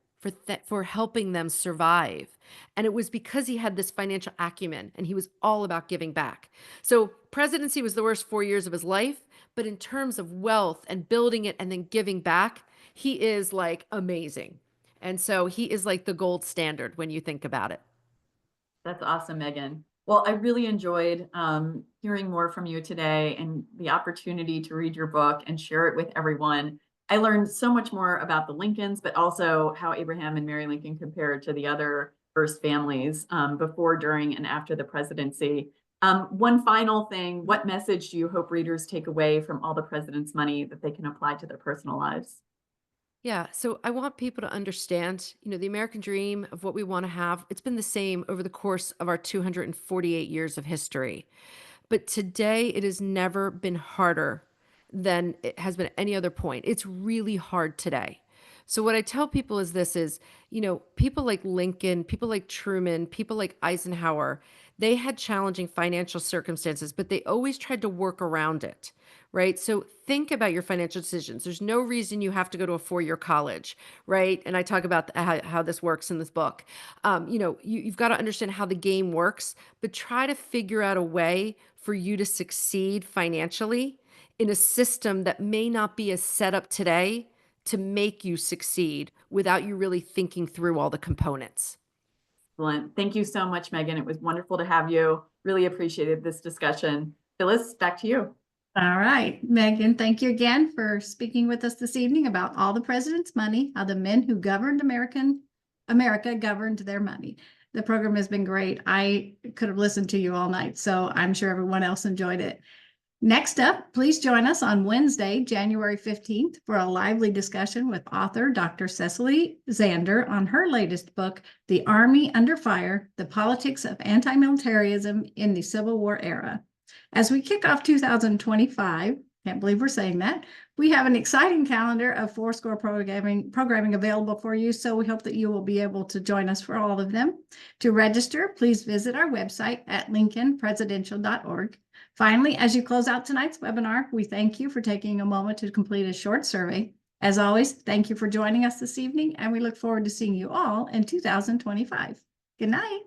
for helping them survive. And it was because he had this financial acumen and he was all about giving back. So presidency was the worst 4 years of his life, but in terms of wealth and building it and then giving back, he is like amazing. And so he is like the gold standard when you think about it. That's awesome, Megan. Well, I really enjoyed hearing more from you today and the opportunity to read your book and share it with everyone. I learned so much more about the Lincolns, but also how Abraham and Mary Lincoln compared to the other first families before, during, and after the presidency. One final thing, what message do you hope readers take away from All the President's Money that they can apply to their personal lives? Yeah, so I want people to understand, the American dream of what we want to have, it's been the same over the course of our 248 years of history. But today it has never been harder than it has been at any other point. It's really hard today. So what I tell people is this is, people like Lincoln, people like Truman, people like Eisenhower, they had challenging financial circumstances, but they always tried to work around it, right? So think about your financial decisions. There's no reason you have to go to a 4-year college, right? And I talk about how this works in this book. You've got to understand how the game works, but try to figure out a way for you to succeed financially in a system that may not be as set up today to make you succeed without you really thinking through all the components. Excellent. Thank you so much, Megan. It was wonderful to have you. Really appreciated this discussion. Phyllis, back to you. All right, Megan, thank you again for speaking with us this evening about All the President's Money, how the men who governed America governed their money. The program has been great. I could have listened to you all night, so I'm sure everyone else enjoyed it. Next up, please join us on Wednesday, January 15th, for a lively discussion with author Dr. Cecily Zander on her latest book, The Army Under Fire, The Politics of Anti-Militarism in the Civil War Era. As we kick off 2025, can't believe we're saying that, we have an exciting calendar of fourscore programming available for you, so we hope that you will be able to join us for all of them. To register, please visit our website at lincolnpresidential.org. Finally, as you close out tonight's webinar, we thank you for taking a moment to complete a short survey. As always, thank you for joining us this evening, and we look forward to seeing you all in 2025. Good night.